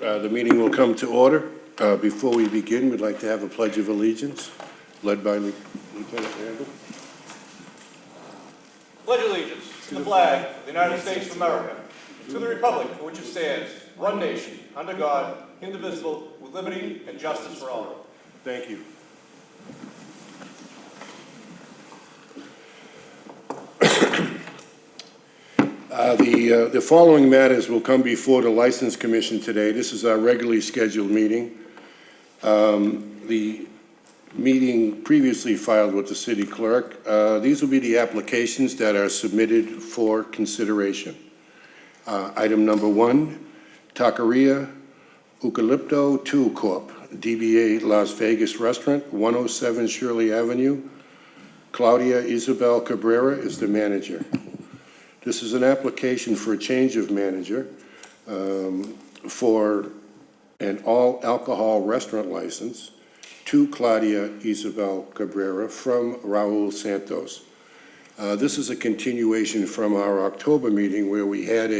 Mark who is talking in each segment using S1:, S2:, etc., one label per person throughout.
S1: The meeting will come to order. Before we begin, we'd like to have a Pledge of Allegiance, led by Lieutenant Randall.
S2: Pledge allegiance to the flag of the United States of America, to the republic for which it stands, one nation, under God, indivisible, with liberty and justice for all.
S1: Thank you. The following matters will come before the License Commission today. This is our regularly scheduled meeting. The meeting previously filed with the city clerk. These will be the applications that are submitted for consideration. Item number 1, Taqueria Eucalypto 2 Corp., DBA Las Vegas Restaurant, 107 Shirley Avenue. Claudia Isabel Cabrera is the manager. This is an application for a change of manager for an all-alcohol restaurant license to Claudia Isabel Cabrera from Raul Santos. This is a continuation from our October meeting where we had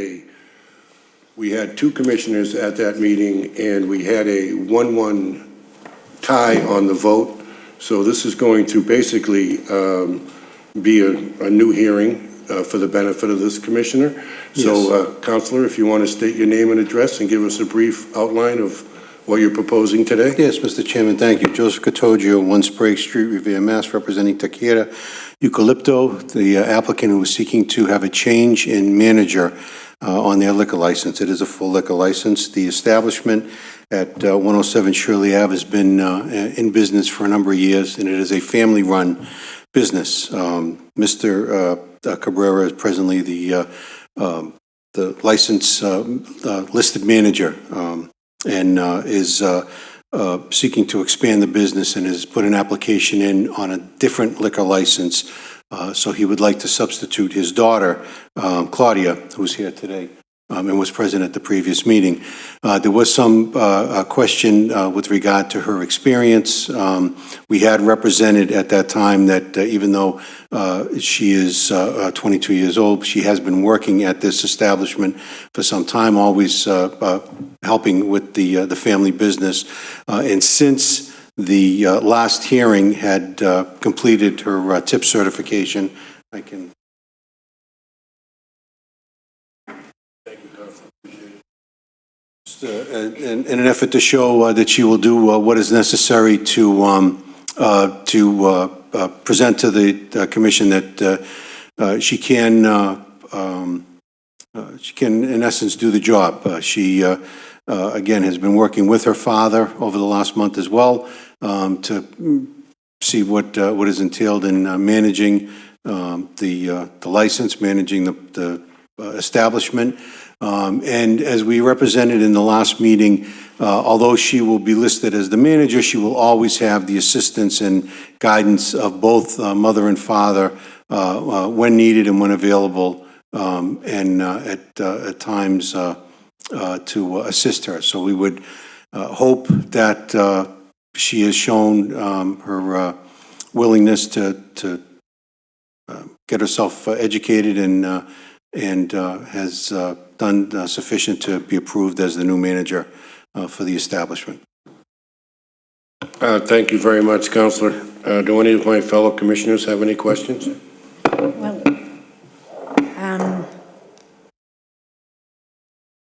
S1: 2 commissioners at that meeting and we had a 1-1 tie on the vote. So this is going to basically be a new hearing for the benefit of this commissioner.
S3: Yes.
S1: So, Councilor, if you want to state your name and address and give us a brief outline of what you're proposing today.
S3: Yes, Mr. Chairman, thank you. Joseph Catoggio, 1 Sprague Street, Revere, Mass., representing Taqueria Eucalypto, the applicant who is seeking to have a change in manager on their liquor license. It is a full liquor license. The establishment at 107 Shirley Ave has been in business for a number of years, and it is a family-run business. Mr. Cabrera is presently the license listed manager and is seeking to expand the business and has put an application in on a different liquor license. So he would like to substitute his daughter, Claudia, who's here today, and was present at the previous meeting. There was some question with regard to her experience. We had represented at that time that even though she is 22 years old, she has been working at this establishment for some time, always helping with the family business. And since the last hearing had completed her tip certification. I can. In an effort to show that she will do what is necessary to present to the commission that she can, in essence, do the job. She, again, has been working with her father over the last month as well to see what is entailed in managing the license, managing the establishment. And as we represented in the last meeting, although she will be listed as the manager, she will always have the assistance and guidance of both mother and father when needed and when available, and at times to assist her. So we would hope that she has shown her willingness to get herself educated and has done sufficient to be approved as the new manager for the establishment.
S1: Thank you very much, Counselor. Do any of my fellow commissioners have any questions?
S4: Well,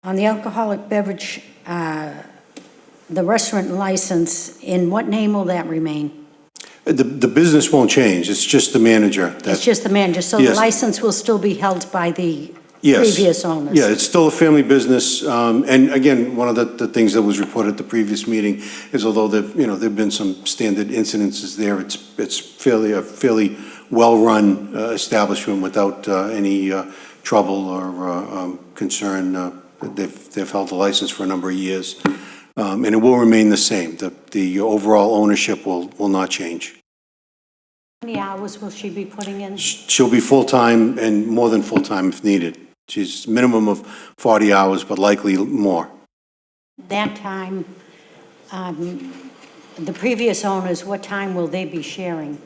S4: on the alcoholic beverage, the restaurant license, in what name will that remain?
S3: The business won't change. It's just the manager.
S4: It's just the manager, so the
S3: Yes.
S4: license will still be held by the
S3: Yes.
S4: previous owners?
S3: Yeah, it's still a family business. And again, one of the things that was reported at the previous meeting is although there've been some standard incidences there, it's a fairly well-run establishment without any trouble or concern. They've held the license for a number of years. And it will remain the same. The overall ownership will not change.
S4: How many hours will she be putting in?
S3: She'll be full-time and more than full-time if needed. She's minimum of 40 hours, but likely more.
S4: That time, the previous owners, what time will they be sharing?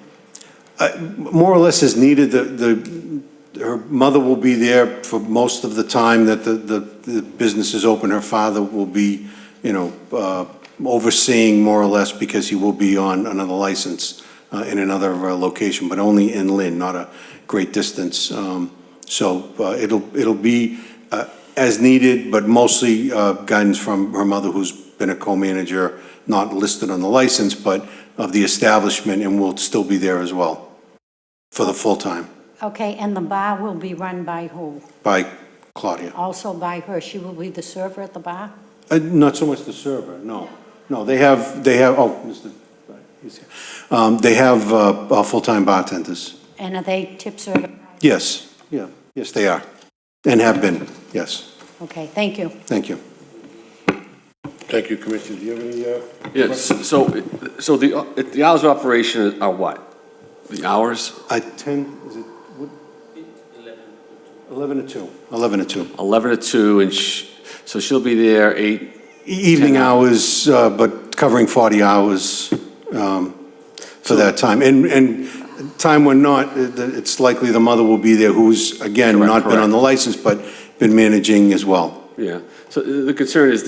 S3: More or less as needed. Her mother will be there for most of the time that the business is open. Her father will be, overseeing more or less because he will be on another license in another location, but only in Lynn, not a great distance. So it'll be as needed, but mostly guidance from her mother, who's been a co-manager, not listed on the license, but of the establishment, and will still be there as well for the full time.
S4: Okay, and the bar will be run by who?
S3: By Claudia.
S4: Also by her? She will be the server at the bar?
S3: Not so much the server, no. No, they have, oh, Mr. He's here. They have full-time bartenders.
S4: And are they tip certified?
S3: Yes, yeah, yes, they are, and have been, yes.
S4: Okay, thank you.
S3: Thank you.
S1: Thank you, Commissioner. Do you have any?
S5: Yes, so the hours of operation are what? The hours?
S3: 10, is it, what? 11 to 2. 11 to 2.
S5: 11 to 2, and so she'll be there 8?
S3: Evening
S5: 10
S3: hours, but covering 40 hours for that time. And time when not, it's likely the mother will be there, who's, again,
S5: Correct,
S3: not been on
S5: correct.
S3: the license, but been managing as well.
S5: Yeah. So the concern is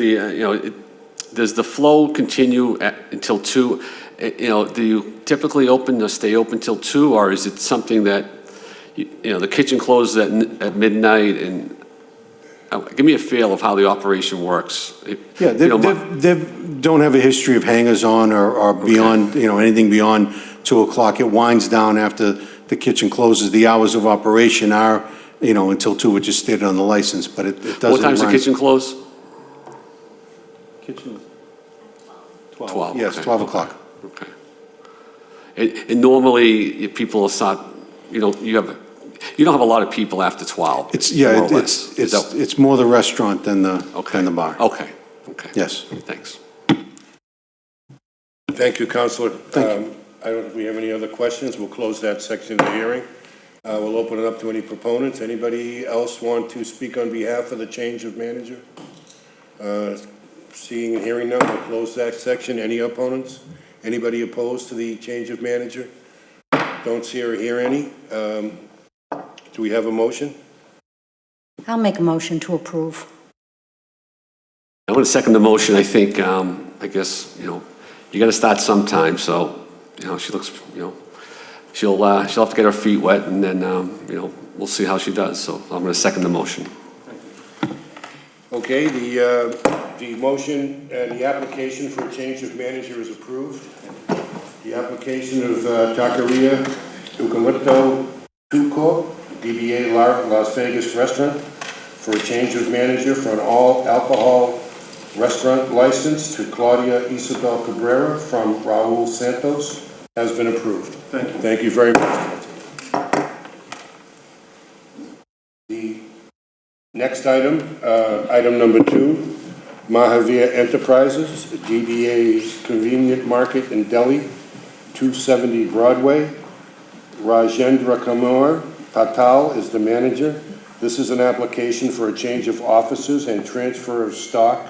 S5: does the flow continue until 2? Do you typically open or stay open till 2, or is it something that, the kitchen closes at midnight? And give me a feel of how the operation works.
S3: Yeah, they don't have a history of hangers-on or beyond, anything beyond 2 o'clock. It winds down after the kitchen closes. The hours of operation are, until 2, which is stated on the license, but it doesn't.
S5: What time's the
S3: run-
S5: kitchen close?
S3: Kitchen?
S5: 12.
S3: Yes,
S5: okay.
S3: 12 o'clock.
S5: Okay. And normally, if people are not, you don't have a lot of people after 12.
S3: It's,
S5: more
S3: yeah,
S5: or less. Is that-
S3: it's more the restaurant than the bar.
S5: Okay.
S3: Yes.
S5: Thanks.
S1: Thank you, Counselor.
S3: Thank you.
S1: I don't think we have any other questions. We'll close that section of the hearing. We'll open it up to any proponents. Anybody else want to speak on behalf of the change of manager? Seeing and hearing none, we'll close that section. Any opponents? Anybody opposed to the change of manager? Don't see or hear any. Do we have a motion?
S4: I'll make a motion to approve.
S5: I want to second the motion. I think, I guess, you gotta start sometime, so, she looks, she'll have to get her feet wet, and then, we'll see how she does, so I'm gonna second the motion.
S1: Okay, the motion and the application for a change of manager is approved. The application of Taqueria Eucalipto 2 Corp., DBA Las Vegas Restaurant, for a change of manager for an all-alcohol restaurant license to Claudia Isabel Cabrera from Raul Santos has been approved. Thank you. Thank you very much. The next item, item number 2, Mahavir Enterprises, DBA Convenient Market in Delhi, 270 Broadway. Rajendra Kumar Patal is the manager. This is an application for a change of officers and transfer of stock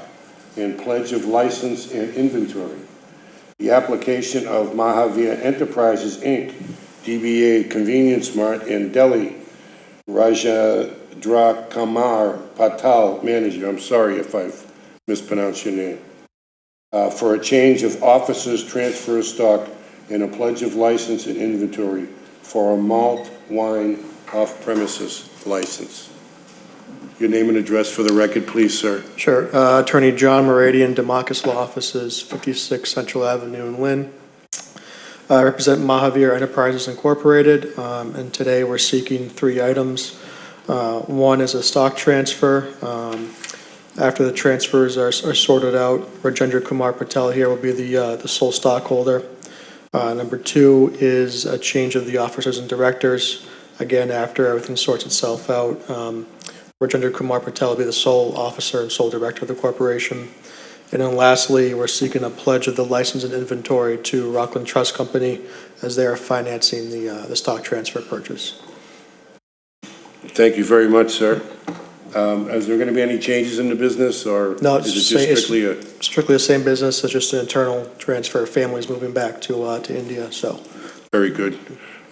S1: and pledge of license and inventory. The application of Mahavir Enterprises, Inc., DBA Convenience Mart in Delhi, Rajendra Kumar Patal, manager, I'm sorry if I've mispronounced your name, for a change of officers, transfer of stock, and a pledge of license and inventory for a malt wine off-premises license. Your name and address for the record, please, sir.
S6: Sure. Attorney John Moradian, Democus Law Offices, 56 Central Avenue in Lynn. I represent Mahavir Enterprises Incorporated, and today we're seeking 3 items. One is a stock transfer. After the transfers are sorted out, Rajendra Kumar Patel here will be the sole stockholder. Number 2 is a change of the officers and directors. Again, after everything sorts itself out, Rajendra Kumar Patel will be the sole officer and sole director of the corporation. And then lastly, we're seeking a pledge of the license and inventory to Rockland Trust Company as they are financing the stock transfer purchase.
S1: Thank you very much, sir. Is there going to be any changes in the business, or
S6: No,
S1: is it just
S6: strictly the same business. It's just an internal transfer. Families moving back to India. So
S1: very good.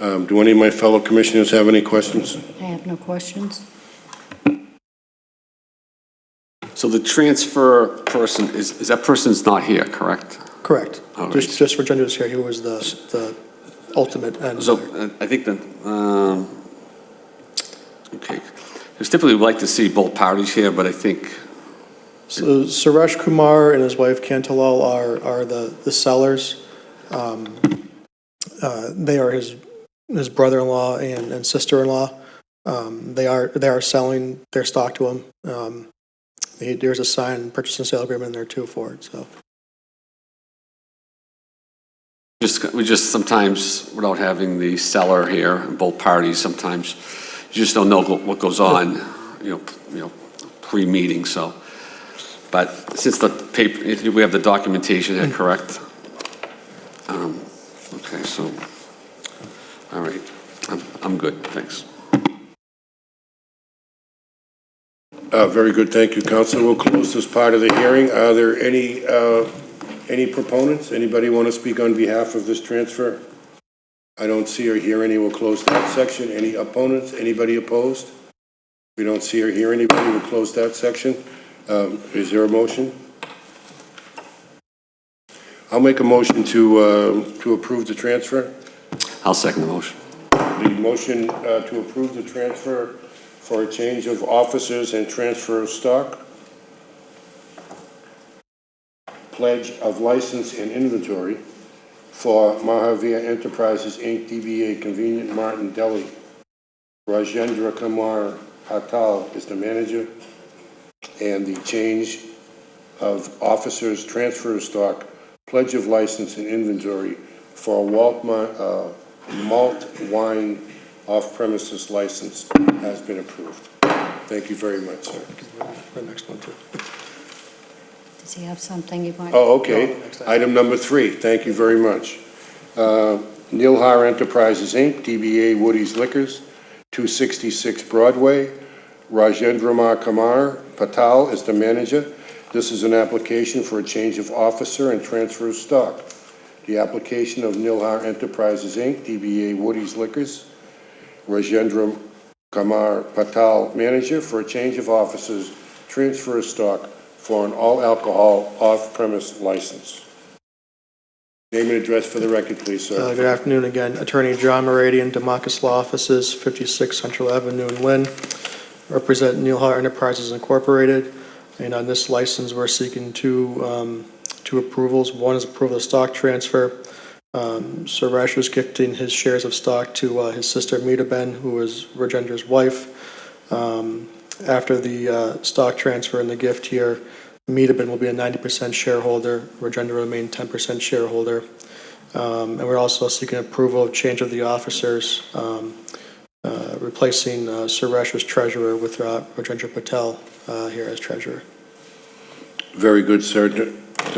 S1: Do any of my fellow commissioners have any questions?
S4: I have no questions.
S5: So the transfer person, is that person's not here, correct?
S6: correct.
S5: All right.
S6: Just Rajendra's here. He was the ultimate end.
S5: So I think that, okay. Because typically we like to see both parties here, but I think,
S6: So Suresh Kumar and his wife Kantalal are the sellers. They are his brother-in-law and sister-in-law. They are selling their stock to him. There's a signed purchase and sale agreement in there too for it. So
S5: we just sometimes, without having the seller here, both parties, sometimes you just don't know what goes on, pre-meeting, so. But since the paper, we have the documentation here, correct? Okay, so, all right, I'm good, thanks.
S1: Very good, thank you, Councilor. We'll close this part of the hearing. Are there any proponents? Anybody want to speak on behalf of this transfer? I don't see or hear any. We'll close that section. Any opponents? Anybody opposed? We don't see or hear anybody. We'll close that section. Is there a motion? I'll make a motion to approve the transfer.
S5: I'll second the motion.
S1: The motion to approve the transfer for a change of officers and transfer of stock, pledge of license and inventory for Mahavir Enterprises, Inc., DBA Convenient Mart in Delhi. Rajendra Kumar Patal is the manager, and the change of officers, transfer of stock, pledge of license and inventory for a malt wine off-premises license has been approved. Thank you very much, sir.
S6: the next one too.
S4: Does he have something you want?
S1: Oh, okay.
S6: No, next item.
S1: Item number 3, thank you very much. Nilhar Enterprises, Inc., DBA Woody's Liquors, 266 Broadway. Rajendra Kumar Patal is the manager. This is an application for a change of officer and transfer of stock. The application of Nilhar Enterprises, Inc., DBA Woody's Liquors. Rajendra Kumar Patal, manager, for a change of officers, transfer of stock for an all-alcohol off-premise license. Name and address for the record, please, sir.
S6: Good afternoon again. Attorney John Moradian, Democus Law Offices, 56 Central Avenue in Lynn. Represent Neil Hart Enterprises Incorporated. And on this license, we're seeking two approvals. One is approval of stock transfer. Suresh was gifting his shares of stock to his sister Meeta Ben, who is Rajendra's wife. After the stock transfer and the gift here, Meeta Ben will be a 90% shareholder. Rajendra will remain 10% shareholder. And we're also seeking approval of change of the officers, replacing Suresh as treasurer with Rajendra Patel here as treasurer.
S1: Very good, sir.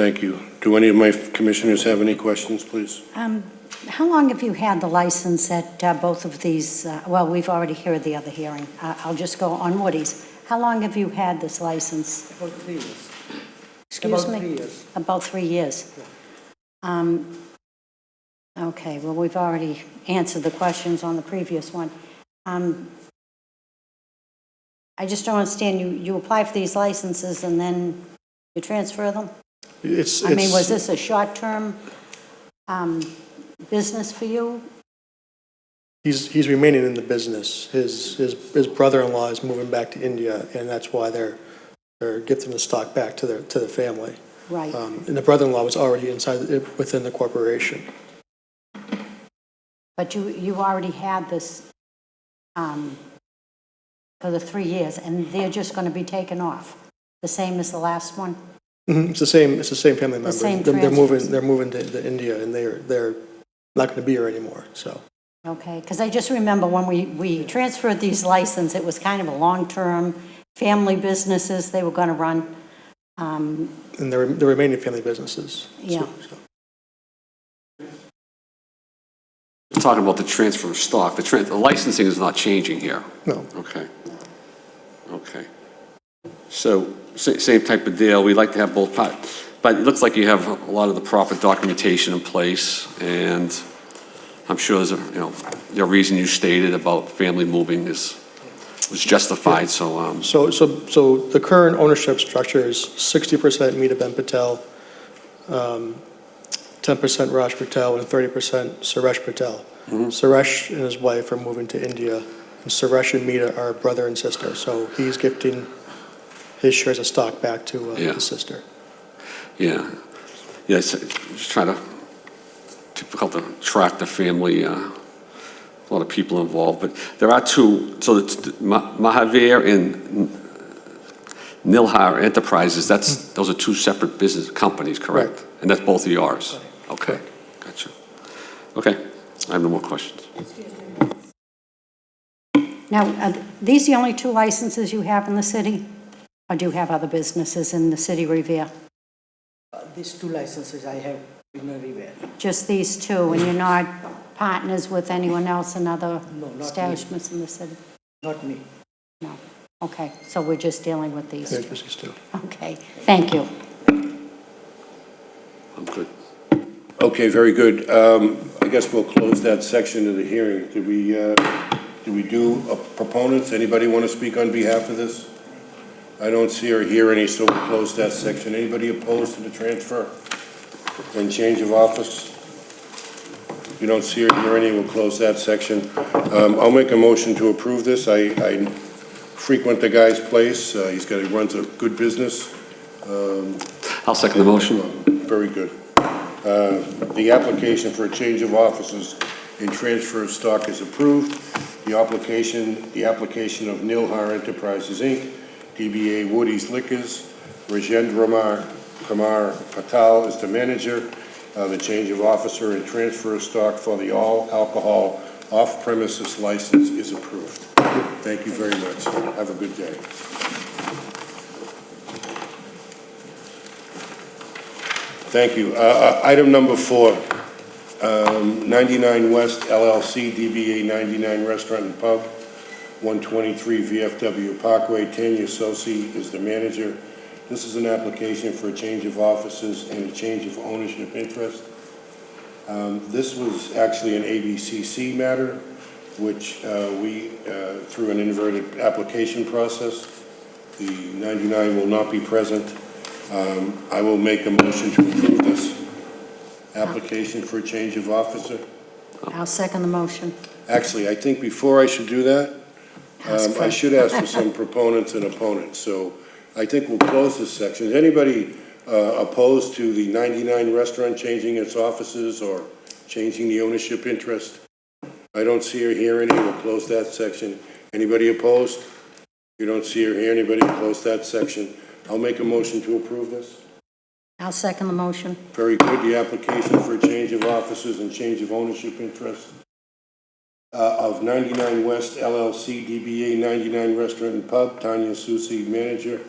S1: Thank you. Do any of my commissioners have any questions, please?
S4: How long have you had the license at both of these? Well, we've already heard the other hearing. I'll just go on Woody's. How long have you had this license?
S7: About 3 years.
S4: Excuse
S7: About
S4: me?
S7: 3 years.
S4: About 3 years. Okay, well, we've already answered the questions on the previous one. I just don't understand, you apply for these licenses and then you transfer them? I mean, was this a short-term business for you?
S6: He's remaining in the business. His brother-in-law is moving back to India, and that's why they're gifting the stock back to the family.
S4: Right.
S6: And the brother-in-law was already within the corporation.
S4: But you already had this for the 3 years, and they're just going to be taken off, the same as the last one?
S6: Mm-hmm. It's the same family member.
S4: same
S6: They're
S4: transfers.
S6: moving to India, and they're not going to be here anymore. So
S4: Okay, because I just remember when we transferred these licenses, it was kind of a long-term family businesses they were going to run.
S6: and the remaining family businesses.
S4: Yeah.
S5: We're talking about the transfer of stock. The licensing is not changing here.
S6: No.
S5: Okay. Okay. So, same type of deal. We'd like to have both parts. But it looks like you have a lot of the proper documentation in place, and I'm sure there's the reason you stated about family moving was justified, so,
S6: So the current ownership structure is 60% Meeta Ben Patel, 10% Raj Patel, and 30% Suresh Patel. Suresh and his wife are moving to India, and Suresh and Meeta are brother and sister, so he's gifting his shares of stock back to his sister.
S5: yeah. Yeah, it's just difficult to track the family, a lot of people involved, but there are two, so it's Mahavir and Nilhar Enterprises, those are two separate business companies, correct?
S6: Right.
S5: And that's both of yours? Okay,
S6: Correct.
S5: gotcha. Okay, I have no more questions.
S4: Now, are these the only two licenses you have in the city? Or do you have other businesses in the city, Revere?
S7: These 2 licenses I have in everywhere.
S4: Just these two, and you're not partners with anyone else in other
S7: No, not me.
S4: establishments in the city?
S7: Not me.
S4: No. Okay, so we're just dealing with these
S6: Yeah,
S4: two.
S6: just these two.
S4: Okay, thank you.
S5: I'm good.
S1: Okay, very good. I guess we'll close that section of the hearing. Did we do proponents? Anybody want to speak on behalf of this? I don't see or hear any, so we'll close that section. Anybody opposed to the transfer and change of office? You don't see or hear any, we'll close that section. I'll make a motion to approve this. I frequent the guy's place. He runs a good business.
S5: I'll second the motion.
S1: Very good. The application for a change of offices and transfer of stock is approved. The application of Nilhar Enterprises, Inc., DBA Woody's Liquors, Rajendra Kumar Patel is the manager. The change of officer and transfer of stock for the all-alcohol off-premises license is approved. Thank you very much. Have a good day. Thank you. Item number 4, 99 West LLC, DBA 99 Restaurant and Pub, 123 VFW Parkway. Tanya Sosi is the manager. This is an application for a change of offices and a change of ownership interest. This was actually an ABCC matter, which we, through an inverted application process, the 99 will not be present. I will make a motion to approve this application for a change of officer.
S4: I'll second the motion.
S1: Actually, I think before I should do that,
S4: Ask for-
S1: I should ask for some proponents and opponents. So I think we'll close this section. Is anybody opposed to the 99 restaurant changing its offices or changing the ownership interest? I don't see or hear any. We'll close that section. Anybody opposed? You don't see or hear anybody? Close that section. I'll make a motion to approve this.
S4: I'll second the motion.
S1: Very good. The application for a change of offices and change of ownership interest of 99 West LLC DBA 99 Restaurant and Pub, Tanya Susi, manager,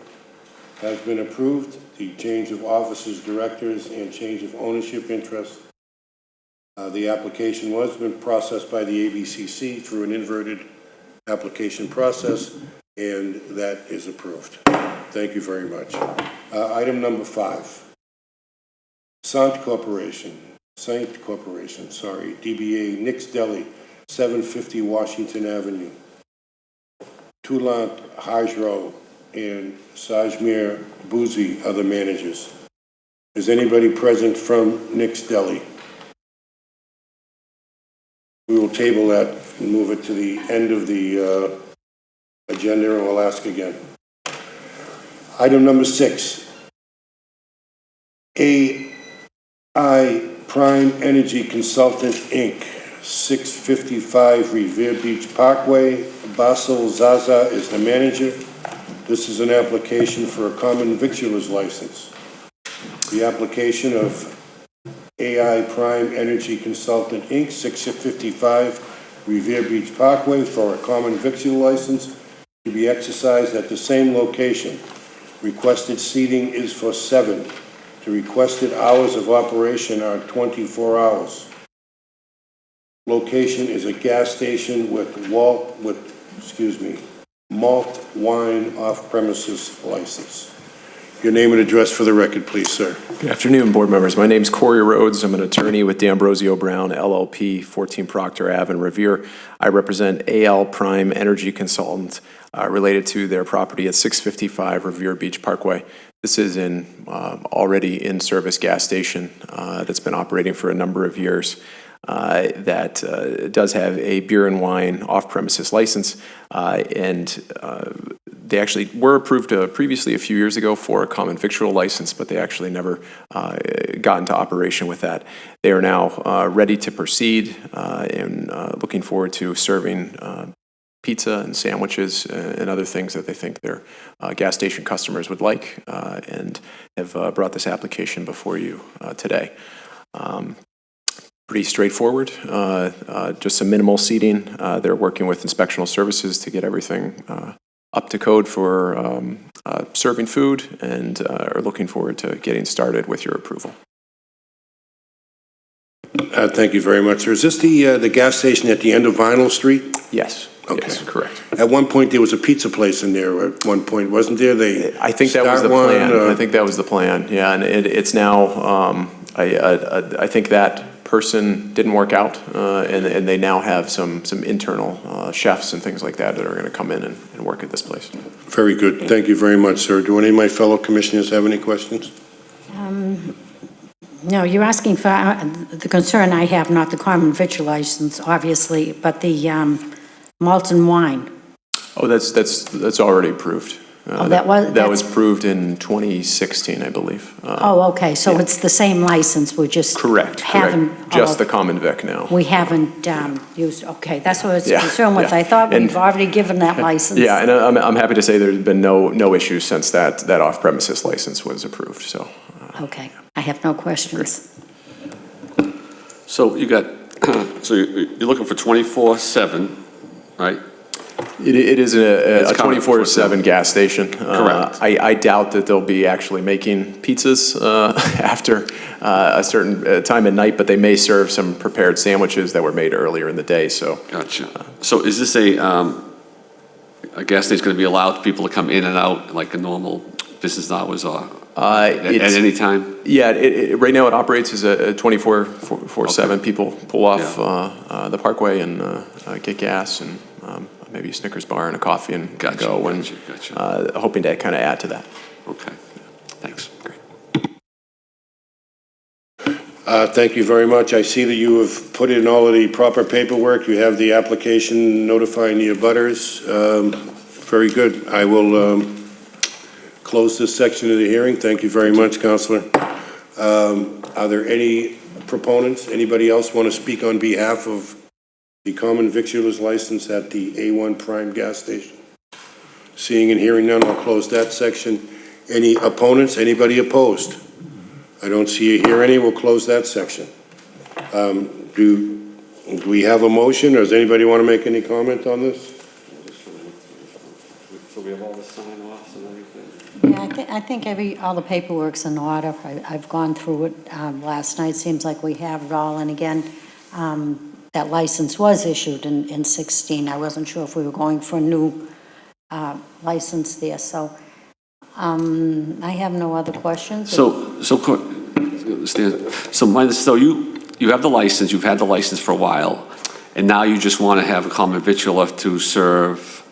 S1: has been approved. The change of offices, directors, and change of ownership interest. The application was been processed by the ABCC through an inverted application process, and that is approved. Thank you very much. Item number 5. Saint Corporation, DBA Nick's Deli, 750 Washington Avenue. Tulant Hajro and Sajmir Boozy are the managers. Is anybody present from Nick's Deli? We will table that and move it to the end of the agenda, and we'll ask again. Item number 6. AI Prime Energy Consultant, Inc., 655 Revere Beach Parkway. Basil Zaza is the manager. This is an application for a common victualer's license. The application of AI Prime Energy Consultant, Inc., 655 Revere Beach Parkway for a common victual license to be exercised at the same location. Requested seating is for 7. The requested hours of operation are 24 hours. Location is a gas station with malt wine off-premises license. Your name and address for the record, please, sir.
S8: Good afternoon, board members. My name's Corey Rhodes. I'm an attorney with D'Ambrosio Brown, LLP, 14 Proctor Ave in Revere. I represent AL Prime Energy Consultant related to their property at 655 Revere Beach Parkway. This is an already in-service gas station that's been operating for a number of years. That does have a beer and wine off-premises license, and they actually were approved previously a few years ago for a common victual license, but they actually never got into operation with that. They are now ready to proceed and looking forward to serving pizza and sandwiches and other things that they think their gas station customers would like, and have brought this application before you today. Pretty straightforward, just some minimal seating. They're working with inspectional services to get everything up to code for serving food, and are looking forward to getting started with your approval.
S1: Thank you very much, sir. Is this the gas station at the end of Vinyl Street?
S8: Yes.
S1: Okay.
S8: Yes, correct.
S1: At one point, there was a pizza place in there at one point, wasn't there?
S8: I think that was the plan. I think that was the plan, yeah, and it's now, I think that person didn't work out, and they now have some internal chefs and things like that that are going to come in and work at this place.
S1: Very good. Thank you very much, sir. Do any of my fellow commissioners have any questions?
S4: No, you're asking for, the concern I have, not the common victual license, obviously, but the malt and wine.
S8: Oh, that's already approved.
S4: That
S8: was approved in 2016, I believe.
S4: Okay, so it's the same license, we just
S8: Correct. Just the common vic now.
S4: We haven't used, okay, that's what I was
S8: Yeah,
S4: concerned with.
S8: yeah.
S4: I thought
S8: And-
S4: we've already given that license.
S8: Yeah, and I'm happy to say there's been no issues since that off-premises license was approved, so.
S4: Okay, I have no questions.
S5: So you got, so you're looking for 24/7, right?
S8: It is a
S5: It's common
S8: 24/7 gas station.
S5: Correct.
S8: I doubt that they'll be actually making pizzas after a certain time at night, but they may serve some prepared sandwiches that were made earlier in the day, so.
S5: Gotcha. So is this a gas station going to be allowed people to come in and out like a normal business hours or at any time?
S8: Yeah, right now it operates as a 24/7. People pull off the parkway and get gas and maybe a Snickers bar and a coffee and
S5: Gotcha,
S8: go. And
S5: gotcha.
S8: hoping to kind of add to that.
S5: Okay, thanks. Great.
S1: Thank you very much. I see that you have put in all of the proper paperwork. You have the application notifying the abutters. Very good. I will close this section of the hearing. Thank you very much, Counselor. Are there any proponents? Anybody else want to speak on behalf of the common victualer's license at the A1 Prime gas station? Seeing and hearing none, I'll close that section. Any opponents? Anybody opposed? I don't see or hear any. We'll close that section. Do we have a motion, or does anybody want to make any comment on this?
S5: So we have all the sign-offs and everything?
S4: Yeah, I think all the paperwork's in order. I've gone through it last night. Seems like we have it all. And again, that license was issued in 16. I wasn't sure if we were going for a new license there. So I have no other questions.
S5: So you have the license, you've had the license for a while, and now you just want to have a common victualler to serve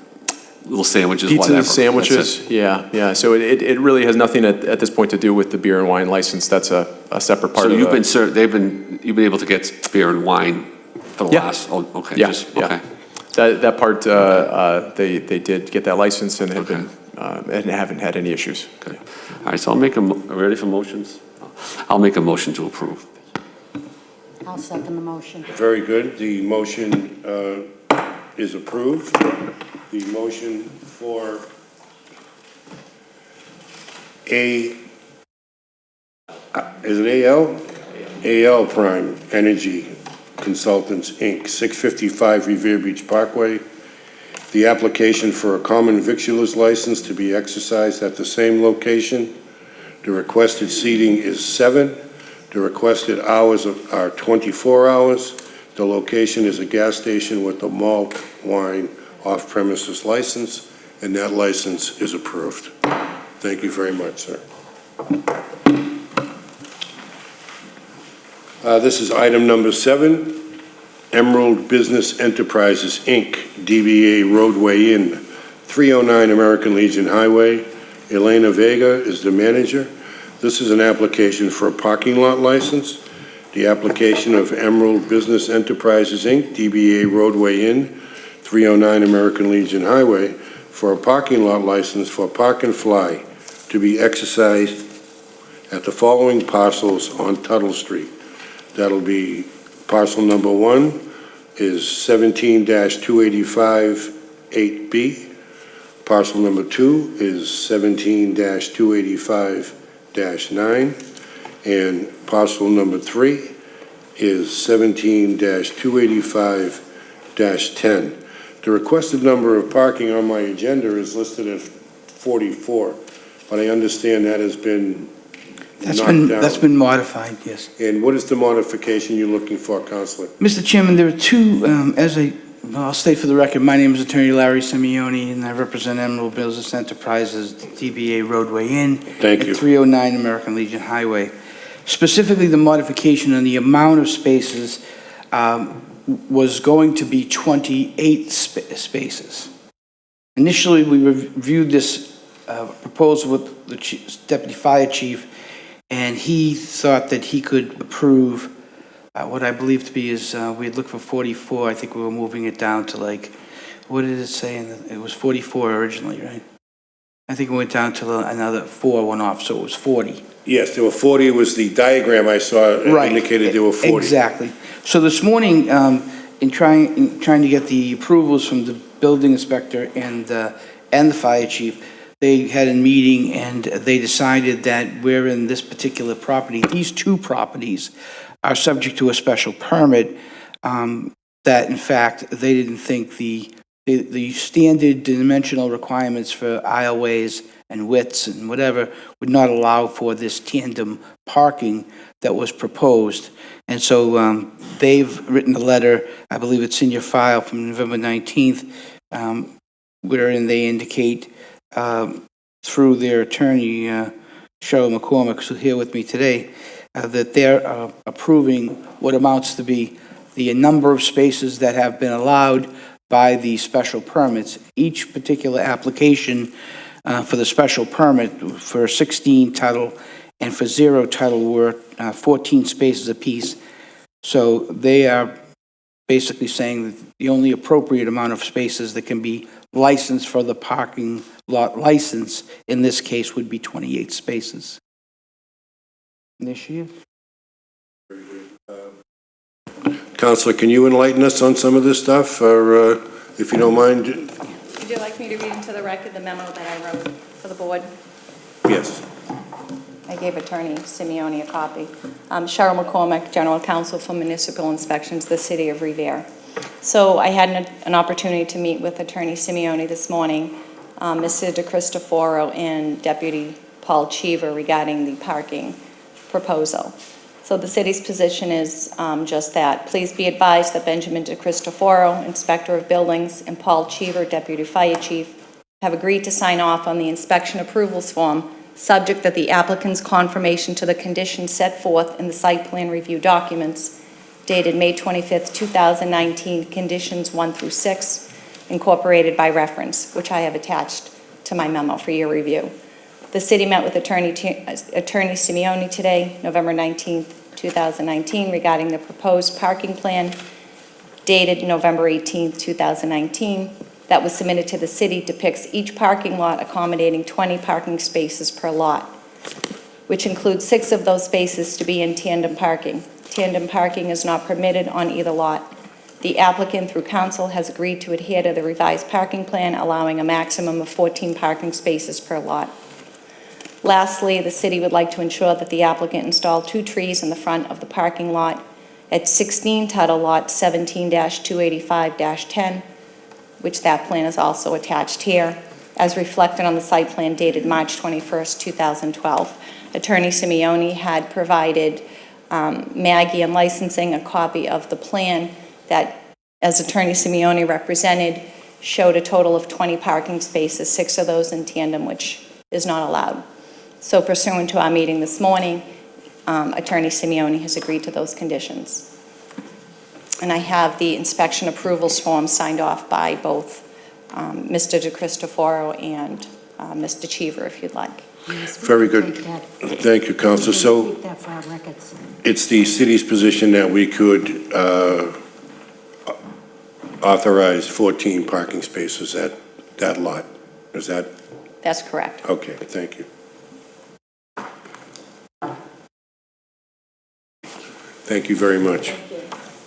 S5: little sandwiches, whatever.
S8: Pizzas, sandwiches,
S5: That's it.
S8: yeah. So it really has nothing at this point to do with the beer and wine license. That's a separate part
S5: So
S8: of
S5: you've
S8: the...
S5: been you've been able to get beer and wine for the
S8: Yeah.
S5: last, okay.
S8: Yeah,
S5: Okay.
S8: That part, they did get that license and have been, and haven't had any issues.
S5: Okay. All right, so I'll make ready for motions? I'll make a motion to approve.
S4: I'll second the motion.
S1: Very good. The motion is approved. The motion for is it AL? AL Prime Energy Consultants, Inc., 655 Revere Beach Parkway. The application for a common victualer's license to be exercised at the same location. The requested seating is 7. The requested hours are 24 hours. The location is a gas station with a malt wine off-premises license, and that license is approved. Thank you very much, sir. This is item number 7, Emerald Business Enterprises, Inc., DBA Roadway Inn, 309 American Legion Highway. Elena Vega is the manager. This is an application for a parking lot license. The application of Emerald Business Enterprises, Inc., DBA Roadway Inn, 309 American Legion Highway, for a parking lot license for Park and Fly to be exercised at the following parcels on Tuttle Street. That'll be parcel number 1 is 17-285 8B. Parcel number 2 is 17-285-9. And parcel number 3 is 17-285-10. The requested number of parking on my agenda is listed at 44, but I understand that has been knocked down.
S9: That's been modified, yes.
S1: And what is the modification you're looking for, Counselor?
S9: Mr. Chairman, there are two, I'll state for the record, my name is Attorney Larry Simeone, and I represent Emerald Business Enterprises, DBA Roadway Inn.
S1: Thank you.
S9: At 309 American Legion Highway. Specifically, the modification on the amount of spaces was going to be 28 spaces. Initially, we reviewed this proposal with the Deputy Fire Chief, and he thought that he could approve what I believe to be is, we had looked for 44. I think we were moving it down to like, what did it say? It was 44 originally, right? I think it went down to another 4 went off, so it was 40.
S1: Yes, there were 40, was the diagram I saw indicated there were 40.
S9: Exactly. So this morning, in trying to get the approvals from the building inspector and the fire chief, they had a meeting and they decided that where in this particular property, these two properties are subject to a special permit, that in fact, they didn't think the standard dimensional requirements for aisleways and widths and whatever would not allow for this tandem parking that was proposed. And so they've written a letter, I believe it's in your file from November 19th, wherein they indicate through their attorney, Cheryl McCormick, who's here with me today, that they're approving what amounts to be the number of spaces that have been allowed by the special permits. Each particular application for the special permit for 16 Tuttle and for zero title were 14 spaces apiece. So they are basically saying that the only appropriate amount of spaces that can be licensed for the parking lot license in this case would be 28 spaces. Initiative?
S1: Counselor, can you enlighten us on some of this stuff, or if you don't mind?
S10: Would you like me to read into the record the memo that I wrote for the board?
S1: Yes.
S10: I gave Attorney Simeone a copy. Cheryl McCormick, General Counsel for Municipal Inspections, the City of Revere. So I had an opportunity to meet with Attorney Simeone this morning, Mr. DeCristoforo and Deputy Paul Cheever regarding the parking proposal. So the city's position is just that. Please be advised that Benjamin DeCristoforo, Inspector of Buildings, and Paul Cheever, Deputy Fire Chief, have agreed to sign off on the inspection approvals form, subject that the applicant's confirmation to the conditions set forth in the site plan review documents dated May 25th, 2019, conditions 1 through 6, incorporated by reference, which I have attached to my memo for your review. The city met with Attorney Simeone today, November 19th, 2019, regarding the proposed parking plan dated November 18th, 2019, that was submitted to the city depicts each parking lot accommodating 20 parking spaces per lot, which includes 6 of those spaces to be in tandem parking. Tandem parking is not permitted on either lot. The applicant, through counsel, has agreed to adhere to the revised parking plan, allowing a maximum of 14 parking spaces per lot. Lastly, the city would like to ensure that the applicant install 2 trees in the front of the parking lot at 16 Tuttle Lot 17-285-10, which that plan is also attached here, as reflected on the site plan dated March 21st, 2012. Attorney Simeone had provided Maggie and licensing a copy of the plan that, as Attorney Simeone represented, showed a total of 20 parking spaces, 6 of those in tandem, which is not allowed. So pursuant to our meeting this morning, Attorney Simeone has agreed to those conditions. And I have the inspection approvals form signed off by both Mr. DeCristoforo and Mr. Cheever, if you'd like.
S1: Very good. Thank you, Counselor. So
S4: Keep that for our records.
S1: it's the city's position that we could authorize 14 parking spaces at that lot. Is that?
S10: That's correct.
S1: Okay, thank you. Thank you very much.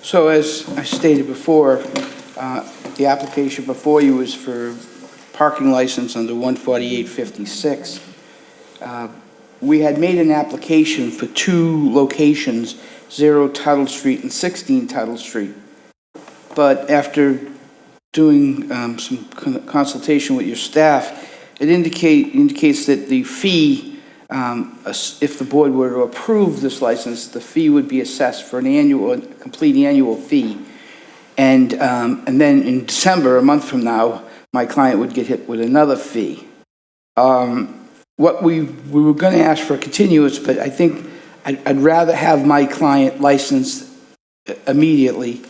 S9: So as I stated before, the application before you is for parking license under 14856. We had made an application for 2 locations, 0 Tuttle Street and 16 Tuttle Street. But after doing some consultation with your staff, it indicates that the fee, if the board were to approve this license, the fee would be assessed for a complete annual fee. And then in December, a month from now, my client would get hit with another fee. What we were going to ask for a continuance, but I think I'd rather have my client licensed immediately.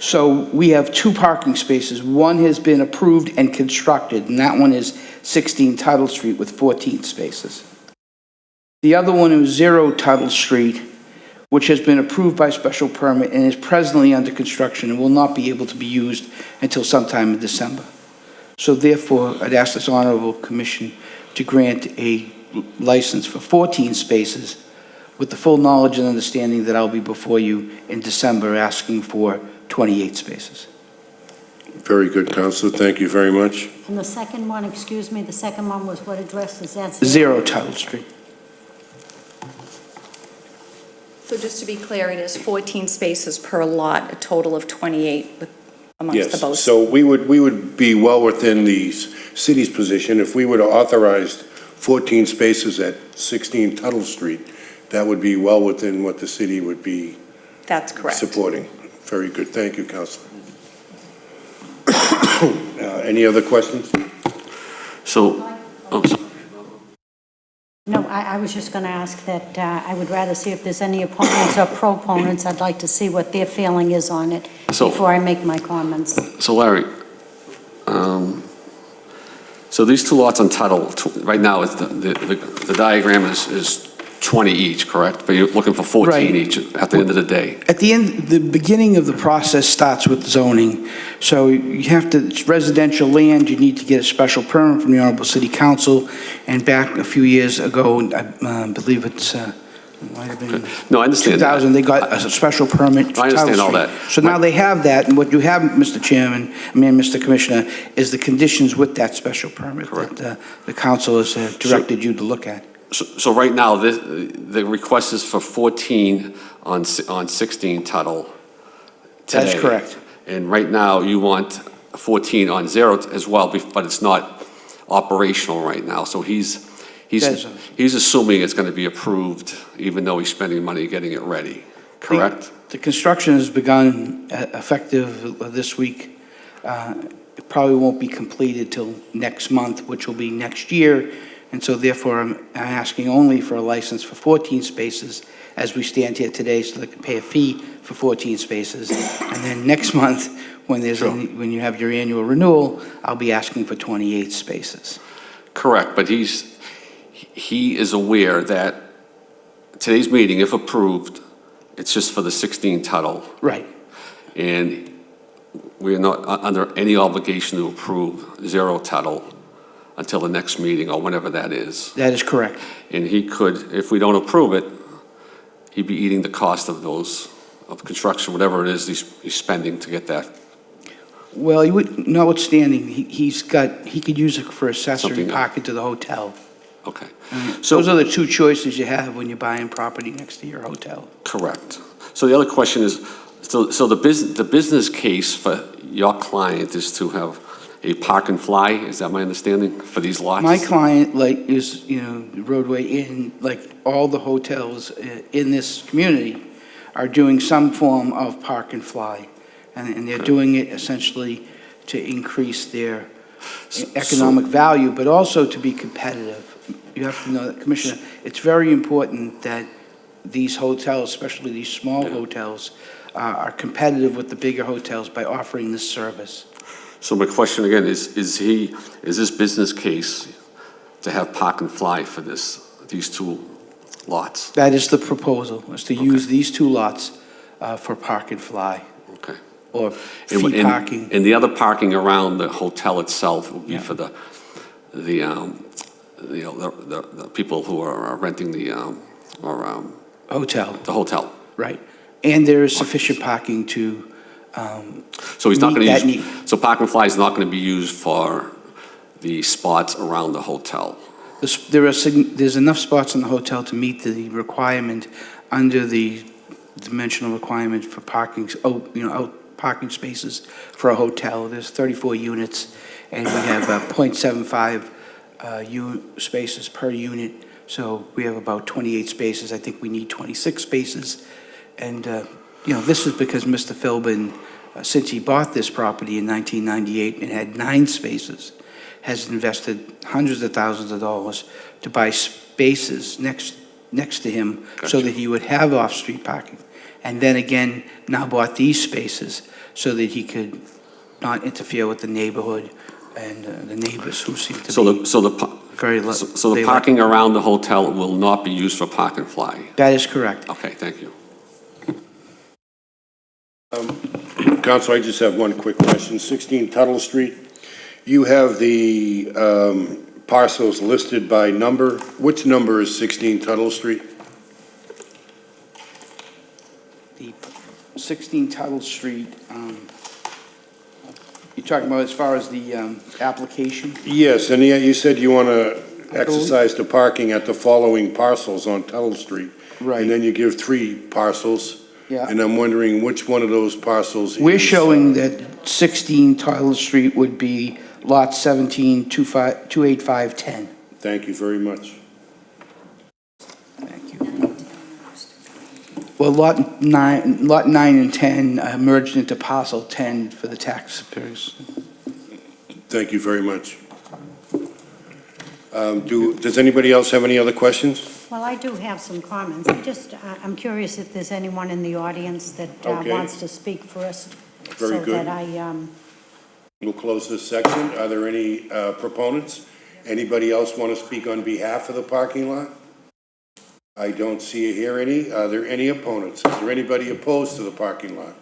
S9: So we have 2 parking spaces. One has been approved and constructed, and that one is 16 Tuttle Street with 14 spaces. The other one is 0 Tuttle Street, which has been approved by special permit and is presently under construction and will not be able to be used until sometime in December. So therefore, I'd ask this honorable commission to grant a license for 14 spaces with the full knowledge and understanding that I'll be before you in December asking for 28 spaces.
S1: Very good, Counselor. Thank you very much.
S4: And the second one, excuse me, the second one was what address is that?
S9: 0 Tuttle Street.
S10: So just to be clear, it is 14 spaces per lot, a total of 28 amongst the both.
S1: Yes, so we would be well within the city's position if we would have authorized 14 spaces at 16 Tuttle Street. That would be well within what the city would be
S10: That's correct.
S1: supporting. Very good. Thank you, Counselor. Any other questions?
S5: So, oh, sorry.
S4: No, I was just going to ask that I would rather see if there's any opponents or proponents. I'd like to see what their feeling is on it before I make my comments.
S5: So Larry, so these 2 lots on Tuttle, right now, the diagram is 20 each, correct? But you're looking for 14
S9: Right.
S5: each at the end of the day.
S9: At the end, the beginning of the process starts with zoning. So you have to, it's residential land, you need to get a special permit from the Honorable City Council. And back a few years ago, I believe it's, might have been
S5: No, I understand that.
S9: 2000, they got a special permit. for
S5: I understand
S9: Title
S5: all
S9: Street.
S5: that.
S9: So now they have that, and what you have, Mr. Chairman, Mr. Commissioner, is the conditions with that special permit
S5: Correct.
S9: that the council has directed you to look at.
S5: So right now, the request is for 14 on 16 Tuttle today.
S9: That's correct.
S5: And right now, you want 14 on 0 as well, but it's not operational right now. So he's assuming it's going to be approved, even though he's spending money getting it ready, correct?
S9: The construction has begun effective this week. It probably won't be completed till next month, which will be next year. And so therefore, I'm asking only for a license for 14 spaces as we stand here today, so they can pay a fee for 14 spaces. And then next month, when when you have your annual renewal, I'll be asking for 28 spaces.
S5: Correct, but he is aware that today's meeting, if approved, it's just for the 16 Tuttle.
S9: Right.
S5: And we are not under any obligation to approve 0 Tuttle until the next meeting or whenever that is.
S9: That is correct.
S5: And he could, if we don't approve it, he'd be eating the cost of of construction, whatever it is he's spending to get that.
S9: Well, notwithstanding, he could use it for accessory
S5: Something else.
S9: parking to the hotel.
S5: Okay.
S9: So those are the two choices you have when you're buying property next to your hotel.
S5: Correct. So the other question is, so the business case for your client is to have a park and fly, is that my understanding, for these lots?
S9: My client, is, Roadway Inn, like all the hotels in this community, are doing some form of park and fly. And they're doing it essentially to increase their economic value, but also to be competitive. You have to know that, Commissioner, it's very important that these hotels, especially these small hotels, are competitive with the bigger hotels by offering this service.
S5: So my question again is this business case to have park and fly for these two lots?
S9: That is the proposal, is to use these two lots for park and fly,
S5: Okay.
S9: or fee parking.
S5: And the other parking around the hotel itself will be for the people who are renting the
S9: Hotel,
S5: hotel.
S9: right. And there is sufficient parking to
S5: So he's not
S9: meet
S5: going
S9: that
S5: to
S9: need.
S5: use, so park and fly is not going to be used for the spots around the hotel.
S9: There's enough spots in the hotel to meet the requirement under the dimensional requirement for parking, parking spaces for a hotel. There's 34 units, and we have 0.75 spaces per unit. So we have about 28 spaces. I think we need 26 spaces. And, this is because Mr. Philbin, since he bought this property in 1998 and had 9 spaces, has invested hundreds of thousands of dollars to buy spaces next to him so that he would have off-street parking. And then again, now bought these spaces so that he could not interfere with the neighborhood and the neighbors who seem to be very low.
S5: So the parking around the hotel will not be used for park and fly?
S9: That is correct.
S5: Okay, thank you.
S1: Counsel, I just have one quick question. 16 Tuttle Street, you have the parcels listed by number. Which number is 16 Tuttle Street?
S9: The 16 Tuttle Street, you're talking about as far as the application?
S1: Yes, and you said you want to exercise the parking at the following parcels on Tuttle Street.
S9: Right.
S1: And then you give 3 parcels.
S9: Yeah.
S1: And I'm wondering which one of those parcels
S9: We're
S1: is,
S9: showing that 16 Tyler Street would be lot 17, 28510.
S1: Thank you very much.
S9: Thank you. Well, lot 9 and 10 merged into parcel 10 for the taxpayers.
S1: Thank you very much. Does anybody else have any other questions?
S4: Well, I do have some comments. I'm curious if there's anyone in the audience that
S1: Okay.
S4: wants to speak first.
S1: Very
S4: So
S1: good.
S4: that
S1: We'll close this section. Are there any proponents? Anybody else want to speak on behalf of the parking lot? I don't see or hear any. Are there any opponents? Is there anybody opposed to the parking lot?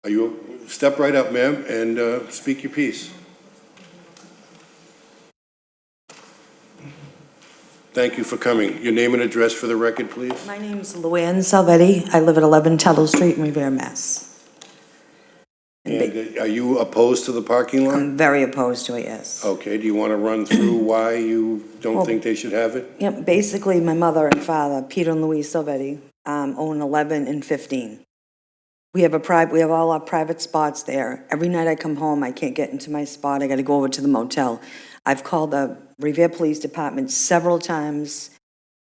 S1: Are you, step right up, ma'am, and speak your piece. Thank you for coming. Your name and address for the record, please.
S11: My name's Luann Salvetti. I live at 11 Tuttle Street in Revere, Mass.
S1: And are you opposed to the parking lot?
S11: I'm very opposed to it, yes.
S1: Okay, do you want to run through why you don't
S11: Well-
S1: think they should have it?
S11: Yep, basically, my mother and father, Peter and Louise Salvetti, own 11 and 15. We have all our private spots there. Every night I come home, I can't get into my spot. I got to go over to the motel. I've called the Revere Police Department several times.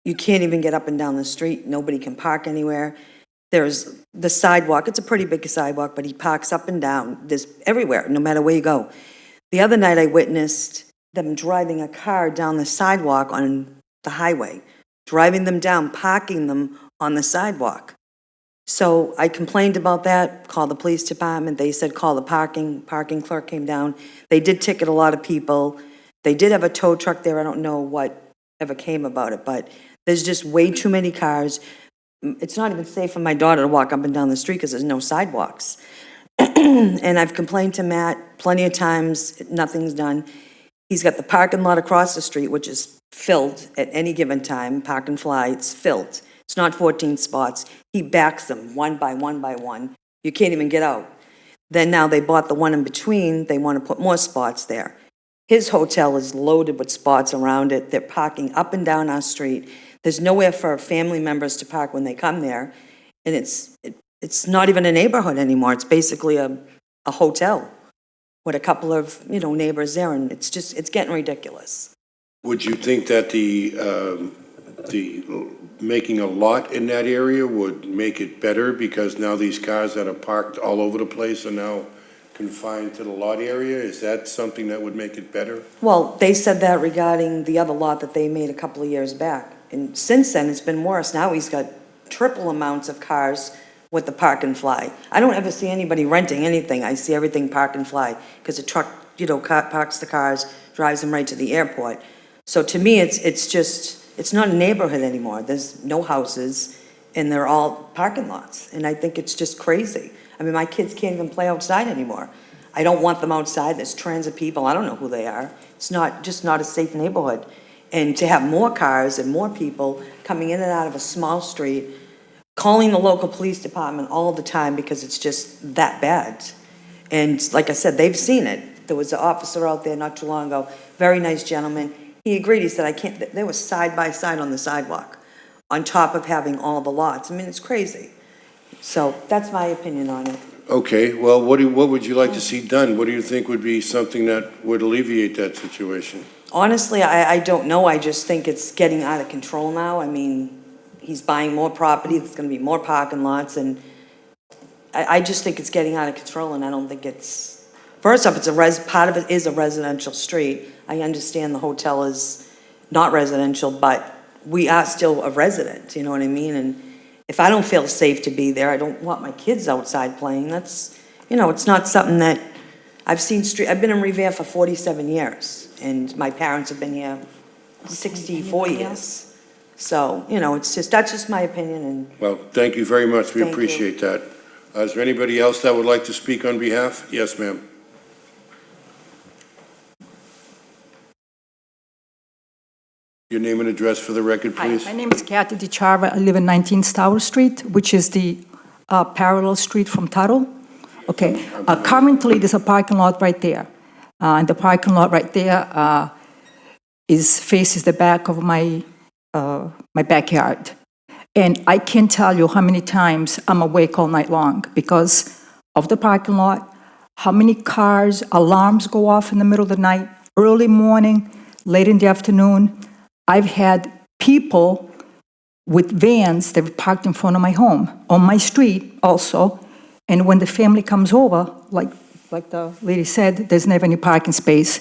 S11: You can't even get up and down the street. Nobody can park anywhere. There's the sidewalk. It's a pretty big sidewalk, but he parks up and down. There's everywhere, no matter where you go. The other night I witnessed them driving a car down the sidewalk on the highway, driving them down, parking them on the sidewalk. So I complained about that, called the police department. They said, call the parking clerk came down. They did ticket a lot of people. They did have a tow truck there. I don't know what ever came about it, but there's just way too many cars. It's not even safe for my daughter to walk up and down the street because there's no sidewalks. And I've complained to Matt plenty of times, nothing's done. He's got the parking lot across the street, which is filled at any given time, park and fly, it's filled. It's not 14 spots. He backs them one by one by one. You can't even get out. Then now they bought the one in between, they want to put more spots there. His hotel is loaded with spots around it. They're parking up and down our street. There's nowhere for family members to park when they come there. And it's not even a neighborhood anymore. It's basically a hotel with a couple of, neighbors there, and it's getting ridiculous.
S1: Would you think that the making a lot in that area would make it better because now these cars that are parked all over the place are now confined to the lot area? Is that something that would make it better?
S11: Well, they said that regarding the other lot that they made a couple of years back. And since then, it's been worse. Now he's got triple amounts of cars with the park and fly. I don't ever see anybody renting anything. I see everything park and fly because the truck, parks the cars, drives them right to the airport. So to me, it's not a neighborhood anymore. There's no houses, and they're all parking lots. And I think it's just crazy. I mean, my kids can't even play outside anymore. I don't want them outside. There's transit people. I don't know who they are. It's just not a safe neighborhood. And to have more cars and more people coming in and out of a small street, calling the local police department all the time because it's just that bad. And like I said, they've seen it. There was an officer out there not too long ago, very nice gentleman. He agreed. He said, I can't, they were side by side on the sidewalk, on top of having all the lots. I mean, it's crazy. So that's my opinion on it.
S1: Okay, well, what would you like to see done? What do you think would be something that would alleviate that situation?
S11: Honestly, I don't know. I just think it's getting out of control now. I mean, he's buying more property. There's going to be more parking lots. And I just think it's getting out of control. And I don't think it's, first off, part of it is a residential street. I understand the hotel is not residential, but we are still a resident, you know what I mean? And if I don't feel safe to be there, I don't want my kids outside playing. That's, it's not something that I've been in Revere for 47 years, and my parents have been here 64 years. So, that's just my opinion. And
S1: Well, thank you very much. We
S11: Thank you.
S1: appreciate that. Is there anybody else that would like to speak on behalf? Yes, ma'am. Your name and address for the record,
S12: Hi,
S1: please.
S12: my name is Kathy DiCharva. I live in 19 Stour Street, which is the parallel street from Tuttle. Okay, currently there's a parking lot right there. And the parking lot right there faces the back of my backyard. And I can't tell you how many times I'm awake all night long because of the parking lot, how many cars, alarms go off in the middle of the night, early morning, late in the afternoon. I've had people with vans that were parked in front of my home, on my street also, and when the family comes over, like the lady said, there's never any parking space.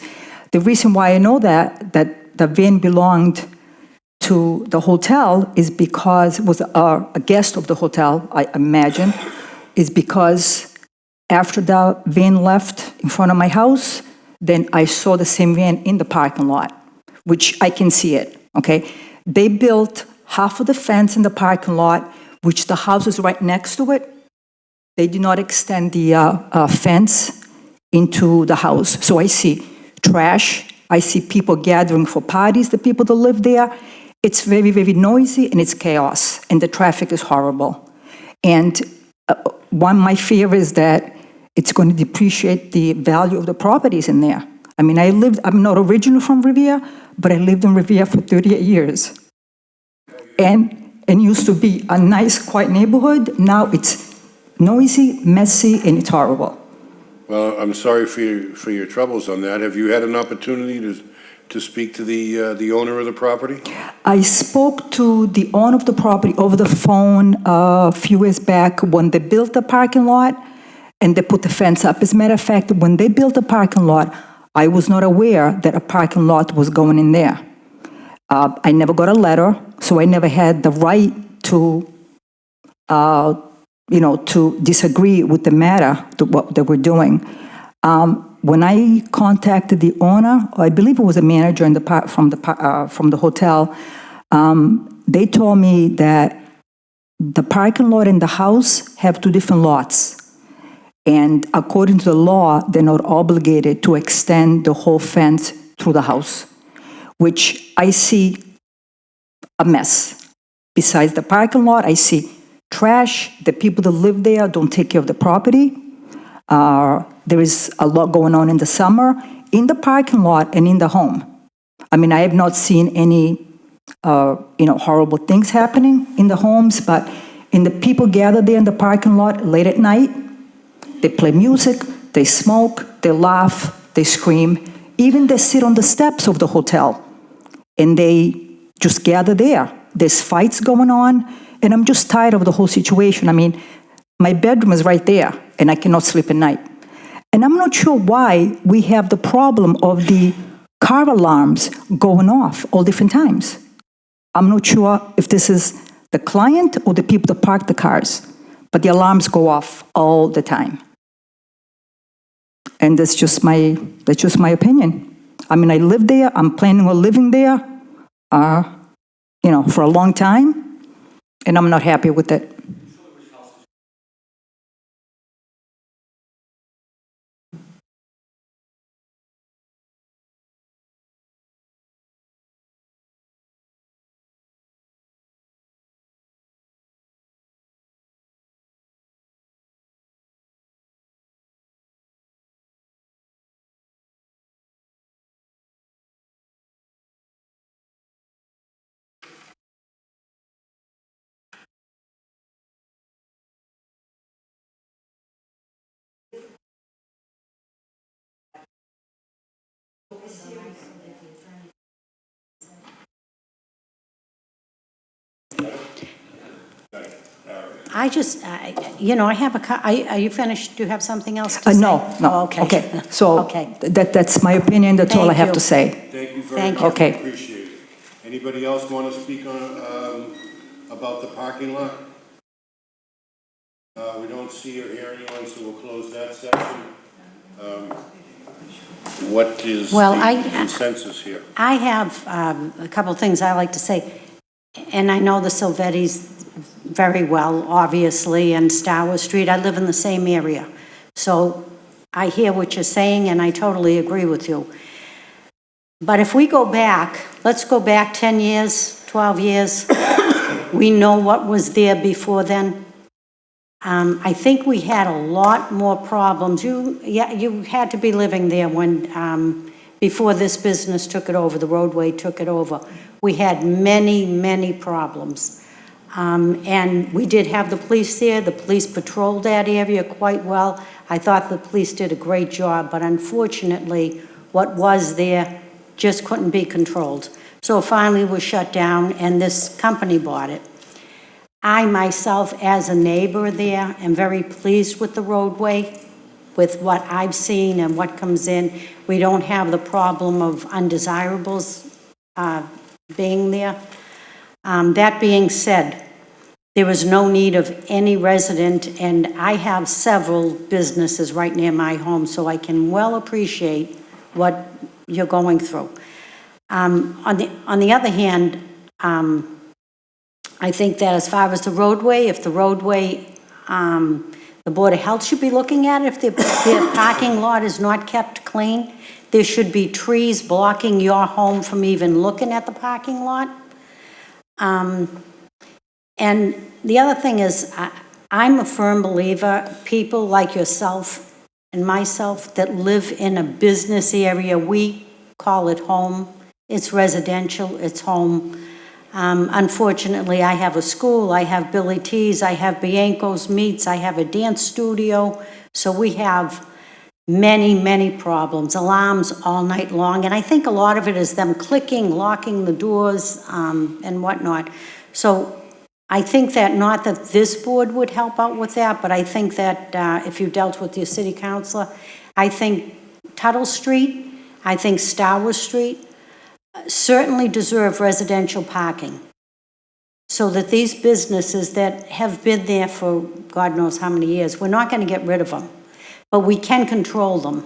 S12: The reason why I know that the van belonged to the hotel is because it was a guest of the hotel, I imagine, is because after the van left in front of my house, then I saw the same van in the parking lot, which I can see it, okay? They built half of the fence in the parking lot, which the house is right next to it. They did not extend the fence into the house. So I see trash, I see people gathering for parties, the people that live there. It's very, very noisy and it's chaos, and the traffic is horrible. And my fear is that it's going to depreciate the value of the properties in there. I mean, I'm not originally from Revere, but I lived in Revere for 38 years. And used to be a nice, quiet neighborhood. Now it's noisy, messy, and it's horrible.
S1: Well, I'm sorry for your troubles on that. Have you had an opportunity to speak to the owner of the property?
S12: I spoke to the owner of the property over the phone a few years back when they built the parking lot and they put the fence up. As a matter of fact, when they built the parking lot, I was not aware that a parking lot was going in there. I never got a letter, so I never had the right to, to disagree with the matter, to what they were doing. When I contacted the owner, I believe it was a manager from the hotel, they told me that the parking lot and the house have two different lots. And according to the law, they're not obligated to extend the whole fence through the house, which I see a mess. Besides the parking lot, I see trash. The people that live there don't take care of the property. There is a lot going on in the summer, in the parking lot and in the home. I mean, I have not seen any, horrible things happening in the homes, but in the people gather there in the parking lot late at night, they play music, they smoke, they laugh, they scream. Even they sit on the steps of the hotel and they just gather there. There's fights going on, and I'm just tired of the whole situation. I mean, my bedroom is right there, and I cannot sleep at night. And I'm not sure why we have the problem of the car alarms going off all different times. I'm not sure if this is the client or the people that park the cars, but the alarms go off all the time. And that's just my opinion. I mean, I live there. I'm planning on living there, for a long time, and I'm not happy with it.
S4: I have are you finished? Do you have something else to say?
S12: No.
S4: Oh, okay.
S12: Okay, so
S4: Okay.
S12: that's my opinion, that's all I
S4: Thank
S12: have
S4: you.
S12: to say.
S1: Thank you very
S4: Thank
S1: much.
S4: you.
S12: Okay.
S1: Appreciate it. Anybody else want to speak on, about the parking lot? We don't see or hear anyone, so we'll close that section. What is
S4: Well,
S1: the consensus here?
S4: I have a couple of things I like to say, and I know the Silvettis very well, obviously, and Stour Street. I live in the same area. So I hear what you're saying, and I totally agree with you. But if we go back, let's go back 10 years, 12 years. We know what was there before then. I think we had a lot more problems. You had to be living there when, before this business took it over, the roadway took it over. We had many, many problems. And we did have the police there. The police patrolled that area quite well. I thought the police did a great job, but unfortunately, what was there just couldn't be controlled. So finally it was shut down, and this company bought it. I myself, as a neighbor there, am very pleased with the roadway, with what I've seen and what comes in. We don't have the problem of undesirables being there. That being said, there was no need of any resident, and I have several businesses right near my home, so I can well appreciate what you're going through. On the other hand, I think that as far as the roadway, if the roadway, the Board of Health should be looking at it, if their parking lot is not kept clean, there should be trees blocking your home from even looking at the parking lot. And the other thing is, I'm a firm believer, people like yourself and myself that live in a business area, we call it home. It's residential, it's home. Unfortunately, I have a school, I have Billy T's, I have Bianco's Meats, I have a dance studio. So we have many, many problems, alarms all night long. And I think a lot of it is them clicking, locking the doors, and whatnot. So I think that not that this board would help out with that, but I think that if you dealt with your city councilor, I think Tuttle Street, I think Star Wars Street certainly deserve residential parking so that these businesses that have been there for God knows how many years, we're not going to get rid of them, but we can control them.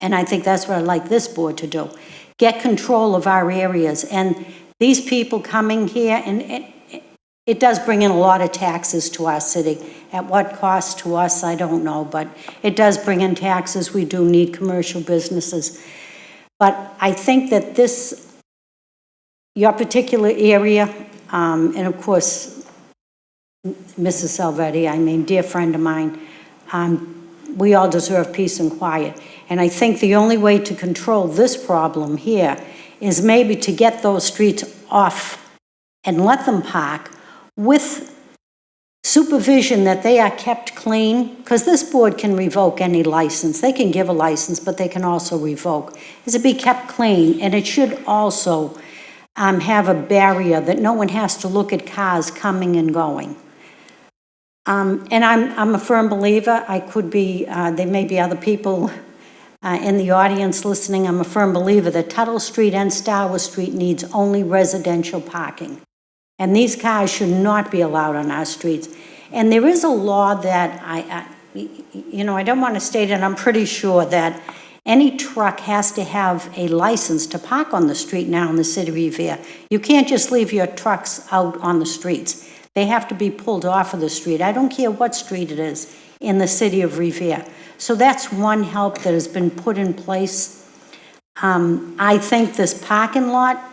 S4: And I think that's what I'd like this board to do. Get control of our areas. And these people coming here, and it does bring in a lot of taxes to our city. At what cost to us, I don't know, but it does bring in taxes. We do need commercial businesses. But I think that your particular area, and of course, Mrs. Salvetti, I mean, dear friend of mine, we all deserve peace and quiet. And I think the only way to control this problem here is maybe to get those streets off and let them park with supervision that they are kept clean, because this board can revoke any license. They can give a license, but they can also revoke. Is it be kept clean, and it should also have a barrier that no one has to look at cars coming and going. And I'm a firm believer. I could be, there may be other people in the audience listening. I'm a firm believer that Tuttle Street and Star Wars Street needs only residential parking. And these cars should not be allowed on our streets. And there is a law that I don't want to state it, I'm pretty sure that any truck has to have a license to park on the street now in the city of Revere. You can't just leave your trucks out on the streets. They have to be pulled off of the street. I don't care what street it is in the city of Revere. So that's one help that has been put in place. I think this parking lot,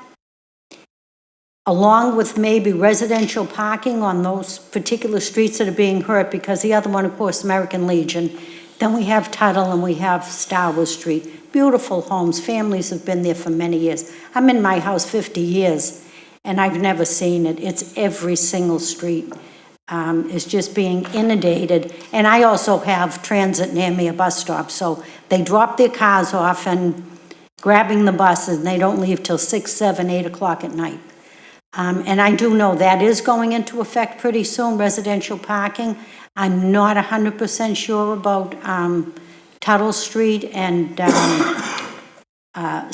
S4: along with maybe residential parking on those particular streets that are being hurt, because the other one, of course, American Legion, then we have Tuttle and we have Star Wars Street. Beautiful homes, families have been there for many years. I'm in my house 50 years and I've never seen it. It's every single street is just being inundated. And I also have transit near me, a bus stop, so they drop their cars off and grabbing the buses and they don't leave till 6, 7, 8 o'clock at night. And I do know that is going into effect pretty soon, residential parking. I'm not 100% sure about Tuttle Street and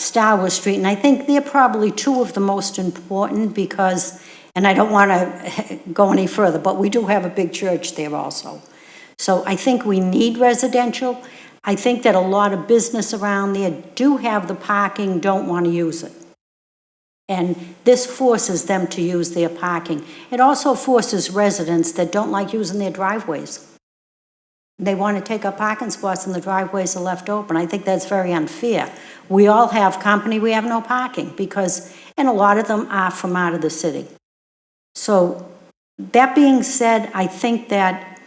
S4: Star Wars Street, and I think they're probably two of the most important because, and I don't want to go any further, but we do have a big church there also. So I think we need residential. I think that a lot of business around there do have the parking, don't want to use it. And this forces them to use their parking. It also forces residents that don't like using their driveways. They want to take up parking spots and the driveways are left open. I think that's very unfair. We all have company, we have no parking because, and a lot of them are from out of the city. So that being said, I think that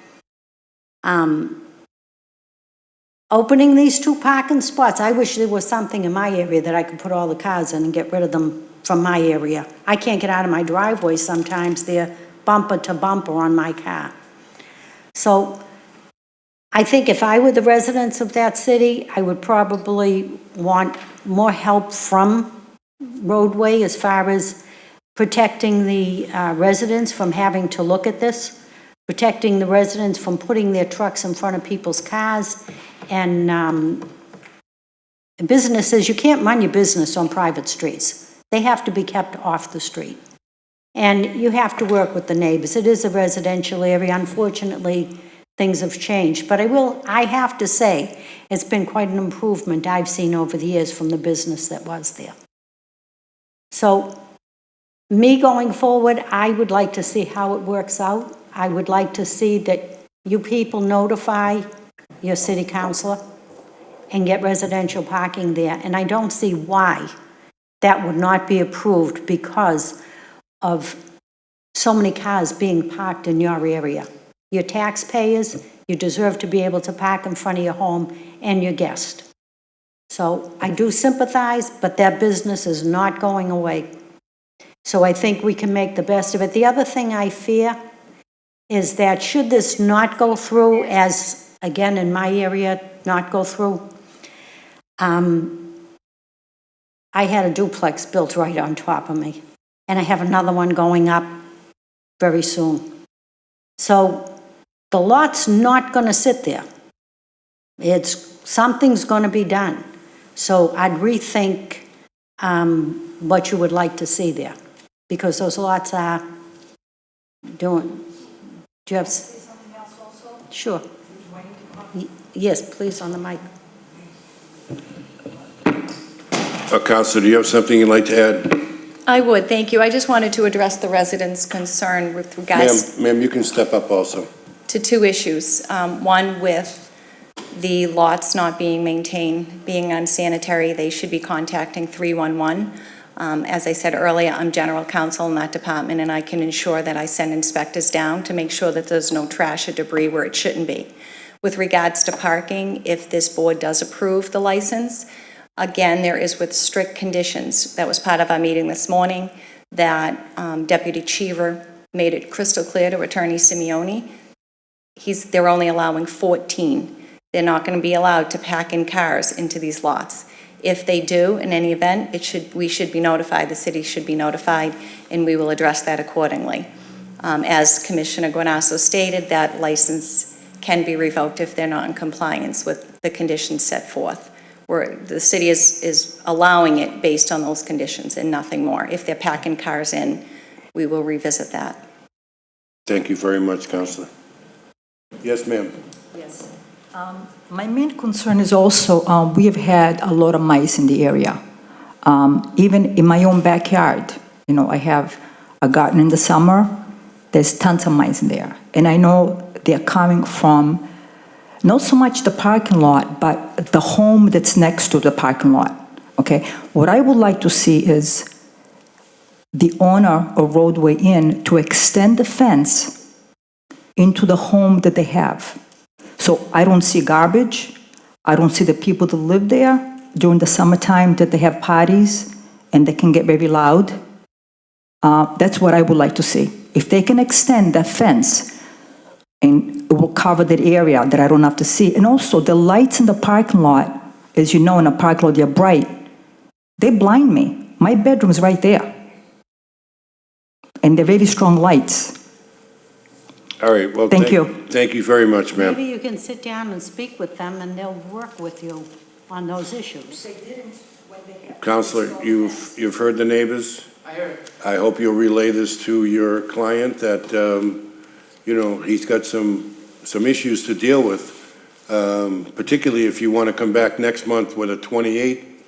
S4: opening these 2 parking spots, I wish there was something in my area that I could put all the cars in and get rid of them from my area. I can't get out of my driveway sometimes. They're bumper to bumper on my car. So I think if I were the residents of that city, I would probably want more help from roadway as far as protecting the residents from having to look at this, protecting the residents from putting their trucks in front of people's cars, and businesses, you can't run your business on private streets. They have to be kept off the street. And you have to work with the neighbors. It is a residential area. Unfortunately, things have changed. But I have to say, it's been quite an improvement I've seen over the years from the business that was there. So Me going forward, I would like to see how it works out. I would like to see that you people notify your city councilor and get residential parking there. And I don't see why that would not be approved because of so many cars being parked in your area. You're taxpayers, you deserve to be able to park in front of your home and your guest. So I do sympathize, but that business is not going away. So I think we can make the best of it. The other thing I fear is that should this not go through, as again in my area, not go through, I had a duplex built right on top of me, and I have another one going up very soon. So the lot's not going to sit there. Something's going to be done. So I'd rethink what you would like to see there, because those lots are doing. Do you have something else also? Sure. Yes, please, on the mic.
S1: Counselor, do you have something you'd like to add?
S10: I would, thank you. I just wanted to address the residents' concern with regards
S1: Ma'am, you can step up also.
S10: to two issues. One with the lots not being maintained, being unsanitary, they should be contacting 311. As I said earlier, I'm general counsel in that department, and I can ensure that I send inspectors down to make sure that there's no trash or debris where it shouldn't be. With regards to parking, if this board does approve the license, again, there is with strict conditions. That was part of our meeting this morning, that Deputy Cheever made it crystal clear to Attorney Simeoni. They're only allowing 14. They're not going to be allowed to pack in cars into these lots. If they do, in any event, we should be notified, the city should be notified, and we will address that accordingly. As Commissioner Guanasso stated, that license can be revoked if they're not in compliance with the conditions set forth, where the city is allowing it based on those conditions and nothing more. If they're packing cars in, we will revisit that.
S1: Thank you very much, Counselor. Yes, ma'am.
S12: Yes. My main concern is also, we have had a lot of mice in the area. Even in my own backyard, I have a garden in the summer, there's tons of mice in there. And I know they're coming from not so much the parking lot, but the home that's next to the parking lot, okay? What I would like to see is the owner of Roadway Inn to extend the fence into the home that they have. So I don't see garbage, I don't see the people that live there during the summertime that they have parties and they can get very loud. That's what I would like to see. If they can extend that fence, and it will cover that area that I don't have to see. And also, the lights in the parking lot, as you know, in a parking lot, they're bright. They blind me. My bedroom's right there. And they're very strong lights.
S1: All right, well,
S12: Thank you.
S1: Thank you very much, ma'am.
S4: Maybe you can sit down and speak with them, and they'll work with you on those issues.
S1: Counselor, you've heard the neighbors?
S9: I heard.
S1: I hope you'll relay this to your client that, he's got some issues to deal with, particularly if you want to come back next month with a 28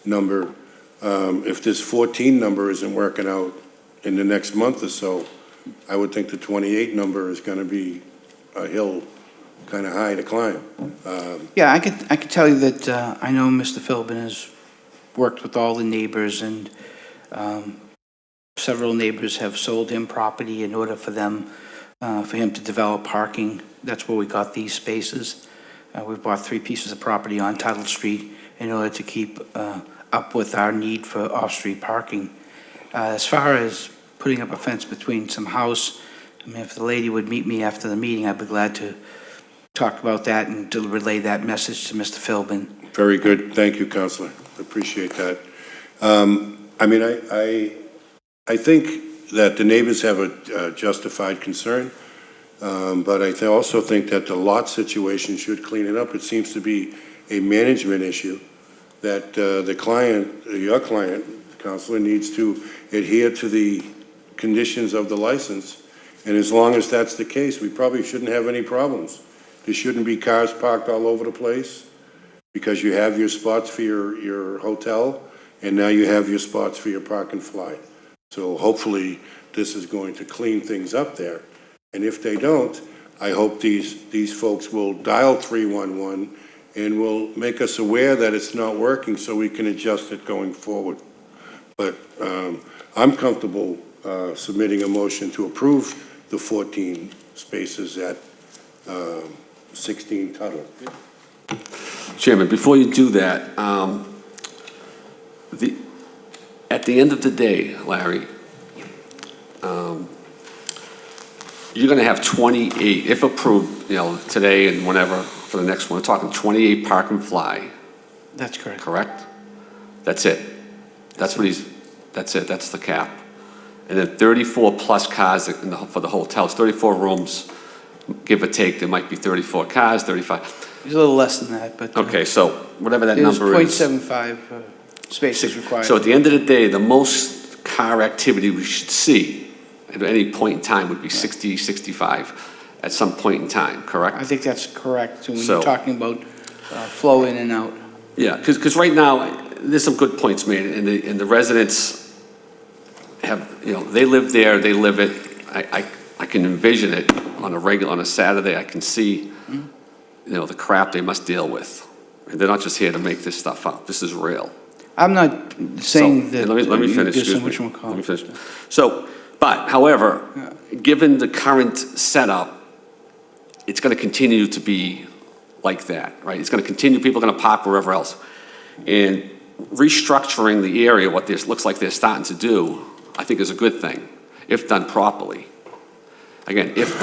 S1: number. If this 14 number isn't working out in the next month or so, I would think the 28 number is going to be a hill kind of high to climb.
S9: Yeah, I could tell you that I know Mr. Philbin has worked with all the neighbors, and several neighbors have sold him property in order for him to develop parking. That's where we got these spaces. We bought 3 pieces of property on Tuttle Street in order to keep up with our need for off-street parking. As far as putting up a fence between some house, if the lady would meet me after the meeting, I'd be glad to talk about that and to relay that message to Mr. Philbin.
S1: Very good. Thank you, Counselor. Appreciate that. I think that the neighbors have a justified concern, but I also think that the lot situation should clean it up. It seems to be a management issue that your client, Counselor, needs to adhere to the conditions of the license. And as long as that's the case, we probably shouldn't have any problems. There shouldn't be cars parked all over the place because you have your spots for your hotel, and now you have your spots for your park and fly. So hopefully, this is going to clean things up there. And if they don't, I hope these folks will dial 311 and will make us aware that it's not working so we can adjust it going forward. But I'm comfortable submitting a motion to approve the 14 spaces at 16 Tuttle.
S5: Chairman, before you do that, at the end of the day, Larry, you're going to have 28, if approved, today and whenever for the next one, we're talking 28 park and fly,
S9: That's correct.
S5: correct? That's it. That's it, that's the cap. And then 34 plus cars for the hotels, 34 rooms, give or take, there might be 34 cars, 35.
S9: It's a little less than that, but.
S5: Okay, so whatever that
S9: There's
S5: number is.
S9: 0.75 spaces required.
S5: So at the end of the day, the most car activity we should see at any point in time would be 60, 65 at some point in time, correct?
S9: I think that's correct, when
S5: So-
S9: you're talking about flow in and out.
S5: Yeah, because right now, there's some good points made, and the residents have, they live there, they live it. I can envision it on a Saturday, I can see, the crap they must deal with. And they're not just here to make this stuff up, this is real.
S9: I'm not saying
S5: So,
S9: that.
S5: Let me finish,
S9: there's
S5: excuse
S9: some
S5: me.
S9: whatchamacallit.
S5: Let me finish. So, but however, given the current setup, it's going to continue to be like that, right? It's going to continue, people are going to park wherever else. And restructuring the area, what this looks like they're starting to do, I think is a good thing, if done properly. Again, if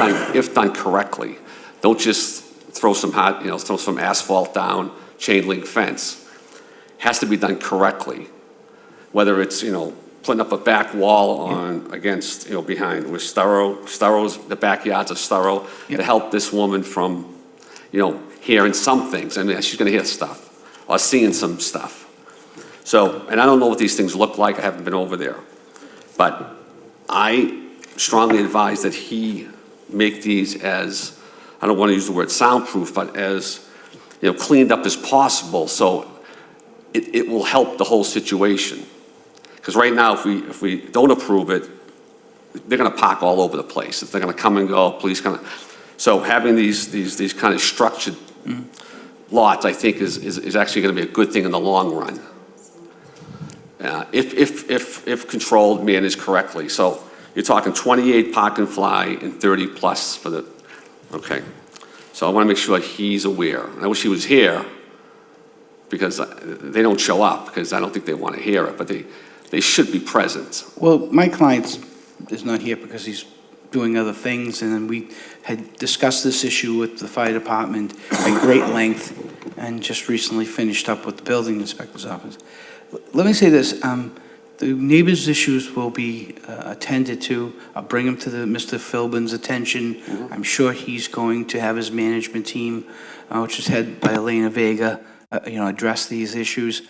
S5: done correctly. Don't just throw some throw some asphalt down, chain link fence. Has to be done correctly. Whether it's, putting up a back wall against, behind, with Sturro's, the backyards of Sturro, to help this woman from, hearing some things. I mean, she's gonna hear stuff, or seeing some stuff. So, and I don't know what these things look like, I haven't been over there. But I strongly advise that he make these as, I don't want to use the word soundproof, but as, cleaned up as possible, so it will help the whole situation. Because right now, if we don't approve it, they're going to park all over the place. They're going to come and go, police kind of. So having these kind of structured lots, I think, is actually going to be a good thing in the long run. If controlled, managed correctly. So you're talking 28 park and fly and 30 plus for the, okay. So I want to make sure he's aware. And I wish he was here, because they don't show up, because I don't think they want to hear it, but they should be present.
S9: Well, my client is not here because he's doing other things, and then we had discussed this issue with the fire department at great length, and just recently finished up with the building inspector's office. Let me say this, the neighbors' issues will be attended to. I'll bring them to Mr. Philbin's attention. I'm sure he's going to have his management team, which is headed by Elena Vega, address these issues.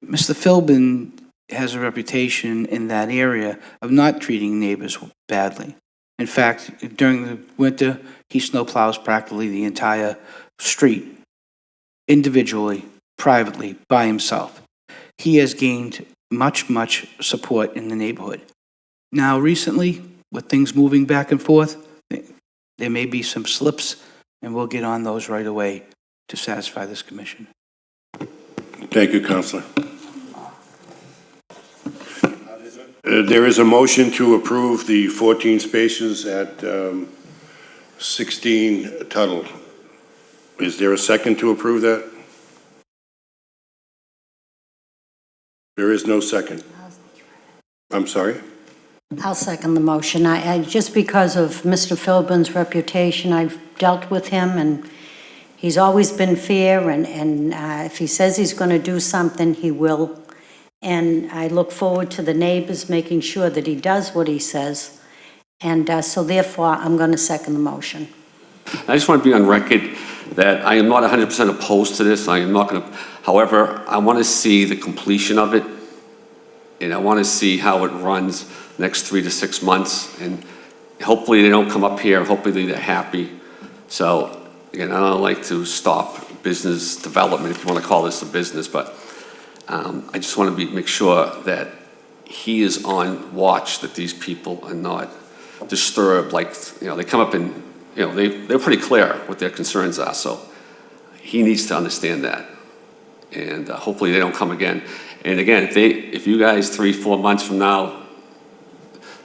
S9: Mr. Philbin has a reputation in that area of not treating neighbors badly. In fact, during the winter, he snowplows practically the entire street, individually, privately, by himself. He has gained much support in the neighborhood. Now, recently, with things moving back and forth, there may be some slips, and we'll get on those right away to satisfy this commission.
S1: Thank you, Counselor. There is a motion to approve the 14 spaces at 16 Tuttle. Is there a second to approve that? There is no second. I'm sorry?
S4: I'll second the motion. Just because of Mr. Philbin's reputation, I've dealt with him, and he's always been fair, and if he says he's going to do something, he will. And I look forward to the neighbors making sure that he does what he says. And so therefore, I'm going to second the motion.
S5: I just want to be on record that I am not 100% opposed to this. I am not going to, however, I want to see the completion of it, and I want to see how it runs next 3 to 6 months, and hopefully they don't come up here, hopefully they're happy. So, again, I don't like to stop business development, if you want to call this a business, but I just want to make sure that he is on watch that these people are not disturbed, like, they come up and, they're pretty clear what their concerns are, so he needs to understand that. And hopefully they don't come again. And again, if you guys 3-4 months from now,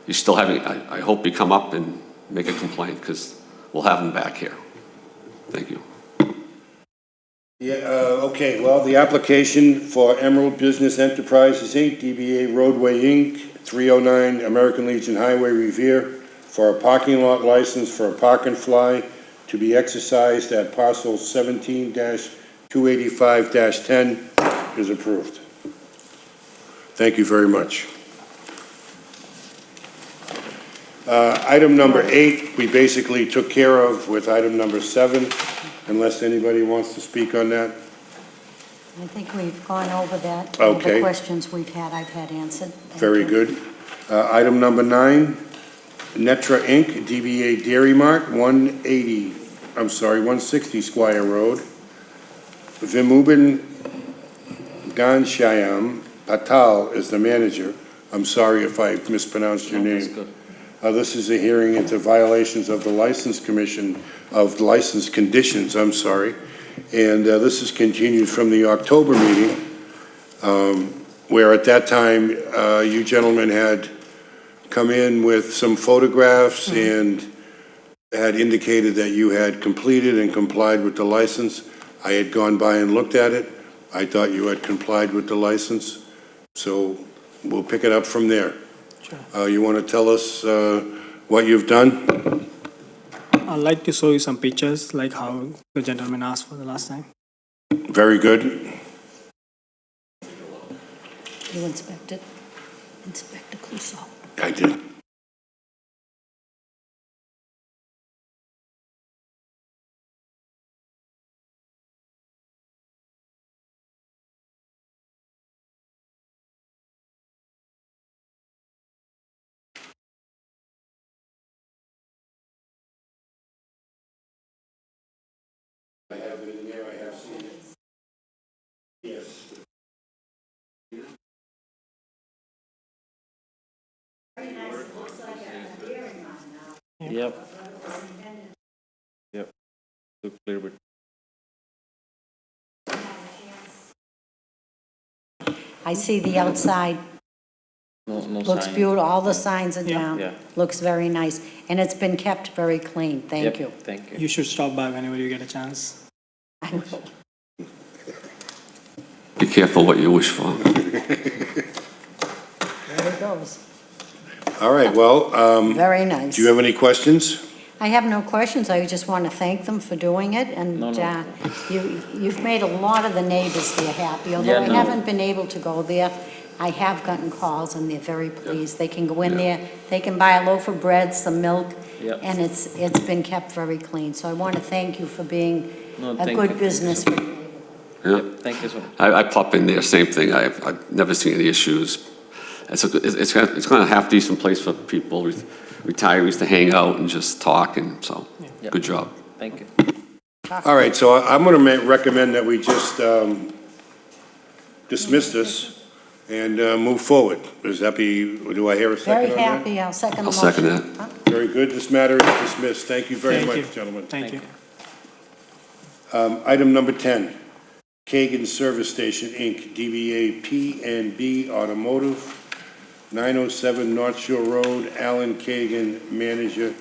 S5: you're still having, I hope you come up and make a complaint, because we'll have them back here. Thank you.
S1: Yeah, okay, well, the application for Emerald Business Enterprises, Inc., DBA Roadway, Inc., 309 American Legion Highway, Revere, for a parking lot license for a park and fly to be exercised at parcel 17-285-10 is approved. Thank you very much. Item number 8, we basically took care of with item number 7, unless anybody wants to speak on that.
S4: I think we've gone over that. All
S1: Okay.
S4: the questions we've had, I've had answered. Thank
S1: Very
S4: you.
S1: good. Item number 9, Netra Inc., DBA Dairy Mart, 160 Squire Road. Vimubin Ghanshyam Patal is the manager. I'm sorry if I mispronounced your name. This is a hearing into violations of the License Commission, of license conditions, I'm sorry. And this is continued from the October meeting, where at that time, you gentlemen had come in with some photographs and had indicated that you had completed and complied with the license. I had gone by and looked at it. I thought you had complied with the license. So we'll pick it up from there. You want to tell us what you've done?
S13: I'd like to show you some pictures, like how the gentleman asked for the last time.
S1: Very good.
S4: You inspected? Inspector Clouseau.
S1: I did. I have it in there, I have seen it. Yes.
S14: Yep. Yep. Look clear, but
S4: I see the outside.
S14: no
S4: Looks
S14: sign.
S4: beautiful. All the signs are down.
S14: Yeah.
S4: Looks very nice. And it's been kept very clean. Thank
S14: Yep,
S4: you.
S14: Thank you.
S13: You should stop by whenever you get a chance.
S4: I will.
S5: Be careful what you wish for.
S4: There it goes.
S1: All right, well,
S4: Very nice.
S1: do you have any questions?
S4: I have no questions. I just want to thank them for doing it. And
S14: No.
S4: you've made a lot of the neighbors there happy. Although
S14: Yeah,
S4: I
S14: no.
S4: haven't been able to go there, I have gotten calls and they're very pleased. They can go in there, they can buy a loaf of bread, some milk,
S14: Yep.
S4: and it's been kept very clean. So I want to thank you for being
S14: No,
S4: a
S14: thank
S4: good
S14: you.
S4: business.
S5: Yeah.
S14: Thank you so much.
S5: I pop in there, same thing. I've never seen any issues. It's kind of a half-decent place for people, retirees to hang out and just talk, and so,
S14: Yep.
S5: good job.
S14: Thank you.
S1: All right, so I'm going to recommend that we just dismiss this and move forward. Does that be, do I hear a second
S4: Very
S1: on that?
S4: happy. I'll second the
S5: I'll
S4: motion.
S5: second that.
S4: Huh?
S1: Very good. This matter is dismissed. Thank you very
S13: Thank you.
S1: much, gentlemen.
S13: Thank you.
S1: Item number 10, Kagan Service Station, Inc., DBA P&B Automotive, 907 North Shore Road, Alan Kagan, manager.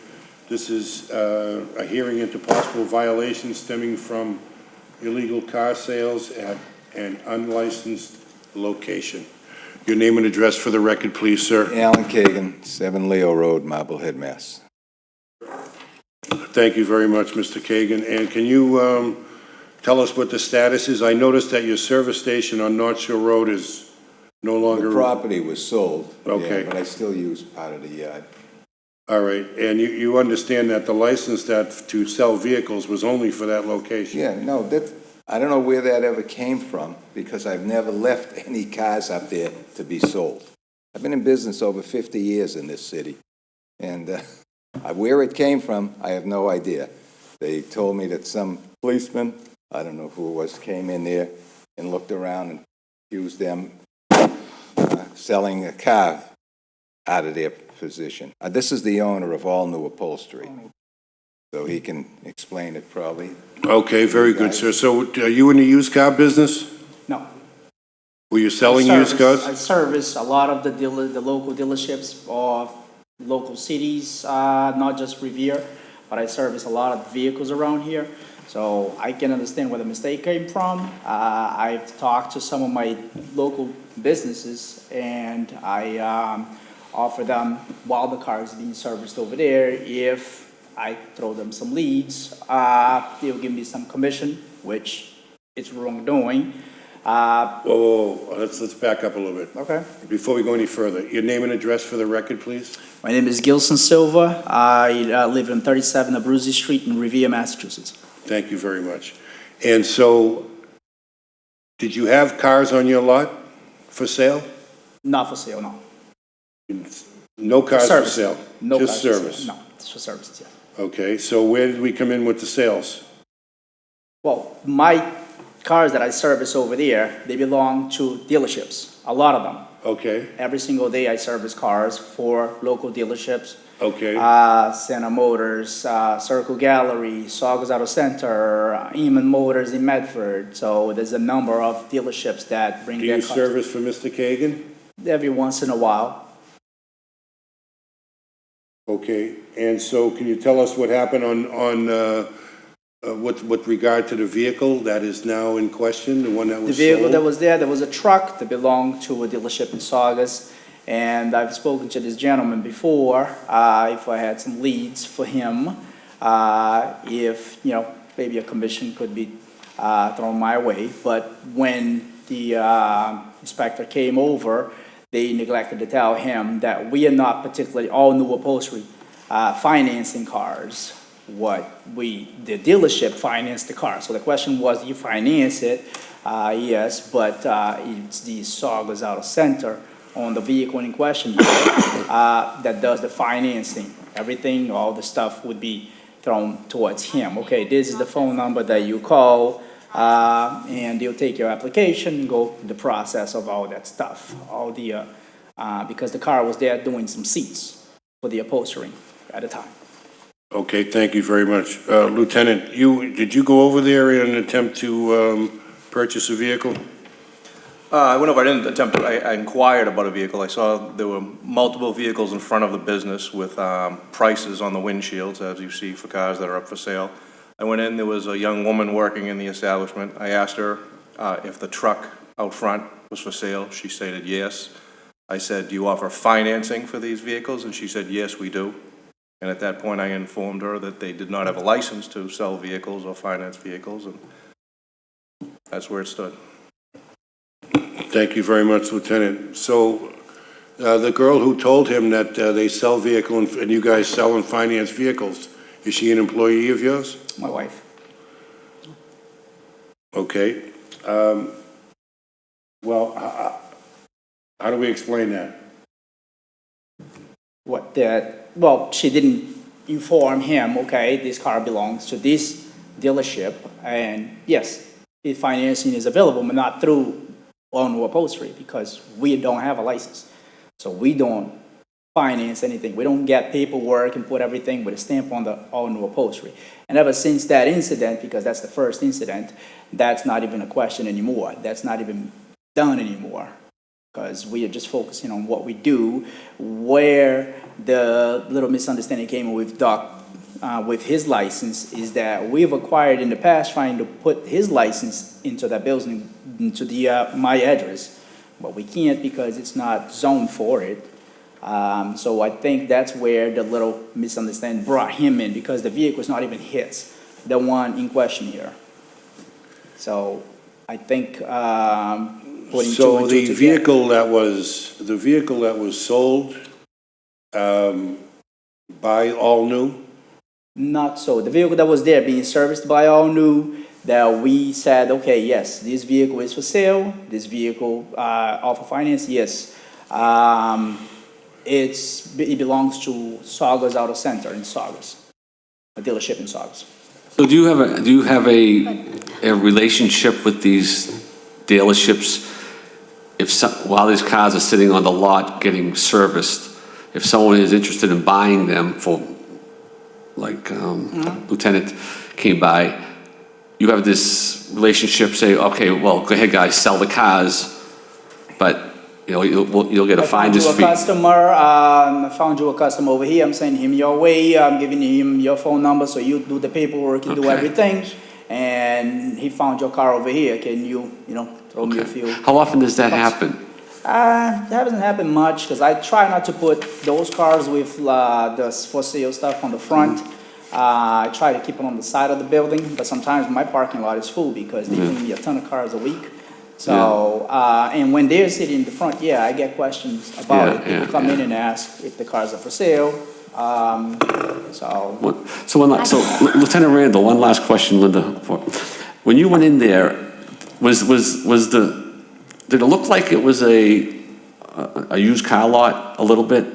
S1: This is a hearing into possible violations stemming from illegal car sales at an unlicensed location. Your name and address for the record, please, sir.
S15: Alan Kagan, 7 Leo Road, Marblehead, Mass.
S1: Thank you very much, Mr. Kagan. And can you tell us what the status is? I noticed that your service station on North Shore Road is no longer...
S15: The property was sold.
S1: Okay.
S15: Yeah, but I still use part of the yard.
S1: All right, and you understand that the license to sell vehicles was only for that location?
S15: Yeah, no, I don't know where that ever came from, because I've never left any cars up there to be sold. I've been in business over 50 years in this city, and where it came from, I have no idea. They told me that some policeman, I don't know who it was, came in there and looked around and accused them selling a car out of their position. This is the owner of All New Upholstery, so he can explain it probably.
S1: Okay, very good, sir. So are you in the used car business?
S16: No.
S1: Were you selling used cars?
S16: I service a lot of the local dealerships of local cities, not just Revere, but I service a lot of vehicles around here. So I can understand where the mistake came from. I've talked to some of my local businesses, and I offer them, while the car is being serviced over there, if I throw them some leads, they'll give me some commission, which it's wrongdoing.
S1: Whoa, let's back up a little bit.
S16: Okay.
S1: Before we go any further, your name and address for the record, please?
S16: My name is Gilson Silva. I live on 37 Abruzzi Street in Revere, Massachusetts.
S1: Thank you very much. And so, did you have cars on your lot for sale?
S16: Not for sale, no.
S1: No cars for
S16: Service.
S1: sale?
S16: No
S1: Just
S16: cars for
S1: service?
S16: sale. No, just for services, yeah.
S1: Okay, so where did we come in with the sales?
S16: Well, my cars that I service over there, they belong to dealerships, a lot of them.
S1: Okay,
S16: Every single day I service cars for local dealerships.
S1: okay.
S16: Santa Motors, Circle Gallery, Saugus Auto Center, Eamon Motors in Medford. So there's a number of dealerships that bring
S1: Do
S16: their
S1: you
S16: cars.
S1: service for Mr. Kagan?
S16: Every once in a while.
S1: Okay, and so can you tell us what happened with regard to the vehicle that is now in question, the one that
S16: The
S1: was
S16: vehicle
S1: sold?
S16: that was there was a truck that belonged to a dealership in Saugus. And I've spoken to this gentleman before, if I had some leads for him, if, maybe a commission could be thrown my way. But when the inspector came over, they neglected to tell him that we are not particularly All New Upholstery financing cars. The dealership financed the car. So the question was, you finance it? Yes, but it's the Saugus Auto Center on the vehicle in question that does the financing. Everything, all the stuff would be thrown towards him. Okay, this is the phone number that you call, and they'll take your application and go through the process of all that stuff. Because the car was there doing some seats for the upholstery at the time.
S1: Okay, thank you very much. Lieutenant, did you go over there in an attempt to purchase a vehicle?
S2: I went over, I didn't attempt to, I inquired about a vehicle. I saw there were multiple vehicles in front of the business with prices on the windshields, as you see, for cars that are up for sale. I went in, there was a young woman working in the establishment. I asked her if the truck out front was for sale. She stated yes. I said, do you offer financing for these vehicles? And she said, yes, we do. And at that point, I informed her that they did not have a license to sell vehicles or finance vehicles, and that's where it stood.
S1: Thank you very much, Lieutenant. So, the girl who told him that they sell vehicles and you guys sell and finance vehicles, is she an employee of yours?
S16: My wife.
S1: Okay. Well, how do we explain that?
S16: Well, she didn't inform him, okay, this car belongs to this dealership, and yes, the financing is available, but not through All New Upholstery, because we don't have a license. So we don't finance anything. We don't get paperwork and put everything with a stamp on the All New Upholstery. And ever since that incident, because that's the first incident, that's not even a question anymore. That's not even done anymore, because we are just focusing on what we do. Where the little misunderstanding came with Doc, with his license, is that we've acquired in the past trying to put his license into that building, into my address, but we can't because it's not zoned for it. So I think that's where the little misunderstanding brought him in, because the vehicle is not even his, the one in question here. So I think putting two
S1: So
S16: and two
S1: the
S16: together.
S1: vehicle that was sold by All New?
S16: Not so. The vehicle that was there being serviced by All New, that we said, okay, yes, this vehicle is for sale. This vehicle offer finance, yes. It belongs to Saugus Auto Center in Saugus, a dealership in Saugus.
S5: So do you have a relationship with these dealerships while these cars are sitting on the lot getting serviced, if someone is interested in buying them for, like Lieutenant came by, you have this relationship, say, okay, well, go ahead, guys, sell the cars, but, you know, you'll get a finder's fee.
S16: I found you a customer over here, I'm sending him your way, I'm giving him your phone number, so you do the paperwork, you do
S5: Okay.
S16: everything, and he found your car over here, can you throw me a few?
S5: How often does that happen?
S16: That hasn't happened much, because I try not to put those cars with the for sale stuff on the front. I try to keep it on the side of the building, but sometimes my parking lot is full because they bring me a ton of cars a week. So, and when they're sitting in the front, I get questions about it. People come in and ask if the cars are for sale. So
S5: Lieutenant Randall, one last question, Linda. When you went in there, did it look like it was a used car lot a little bit?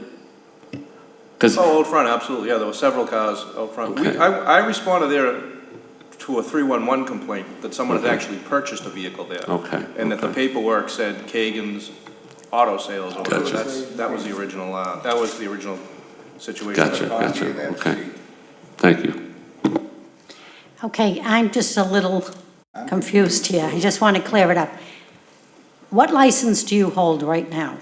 S2: Oh, out front, absolutely, yeah, there were several cars out front.
S5: Okay.
S2: I responded there to a 311 complaint that someone had actually purchased a vehicle there.
S5: Okay.
S2: And that the paperwork said Kagan's Auto Sales or whatever. That was the original situation.
S5: Gotcha, okay. Thank you.
S4: Okay, I'm just a little confused here. I just want to clear it up. What license do you hold right now?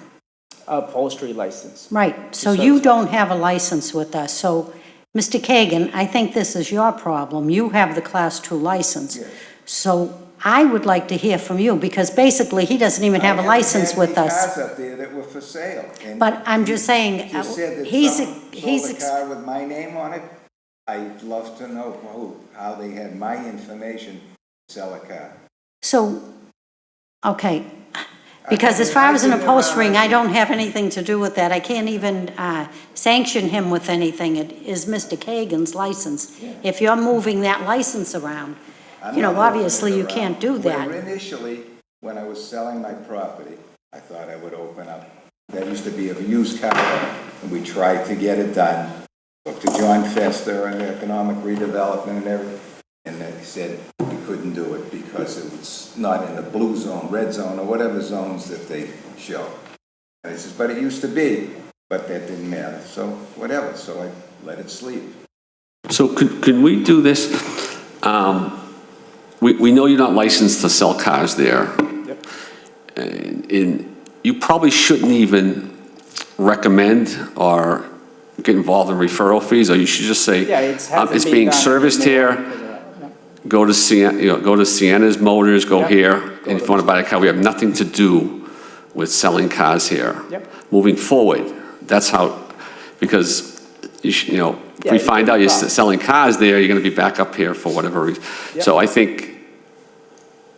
S16: Upholstery license.
S4: Right, so you don't have a license with us. So, Mr. Kagan, I think this is your problem. You have the Class 2 license.
S15: Yes.
S4: So I would like to hear from you, because basically he doesn't even have a license with
S15: I
S4: us.
S15: haven't had any cars up there that were for sale. And
S4: But I'm just saying,
S15: you said that
S4: he's
S15: sold a car with my name on it. I'd love to know how they had my information to sell a car.
S4: So, okay, because as far as an upholstering, I don't have anything to do with that. I can't even sanction him with anything. It is Mr. Kagan's license. If you're moving that license around, obviously you can't do that.
S15: Well, initially, when I was selling my property, I thought I would open up. That used to be a used car, and we tried to get it done. Spoke to John Fester and Economic Redevelopment and everything, and they said we couldn't do it because it was not in the blue zone, red zone, or whatever zones that they show. And I said, but it used to be, but that didn't matter, so whatever, so I let it sleep.
S5: So can we do this? We know you're not licensed to sell cars there.
S16: Yep.
S5: And you probably shouldn't even recommend or get involved in referral fees, or you should just say, it's being serviced here, go to Sienna's Motors, go here, and if you want to buy a car, we have nothing to do with selling cars here. Moving forward, that's how, because, if we find out you're selling cars there, you're going to be back up here for whatever reason. So I think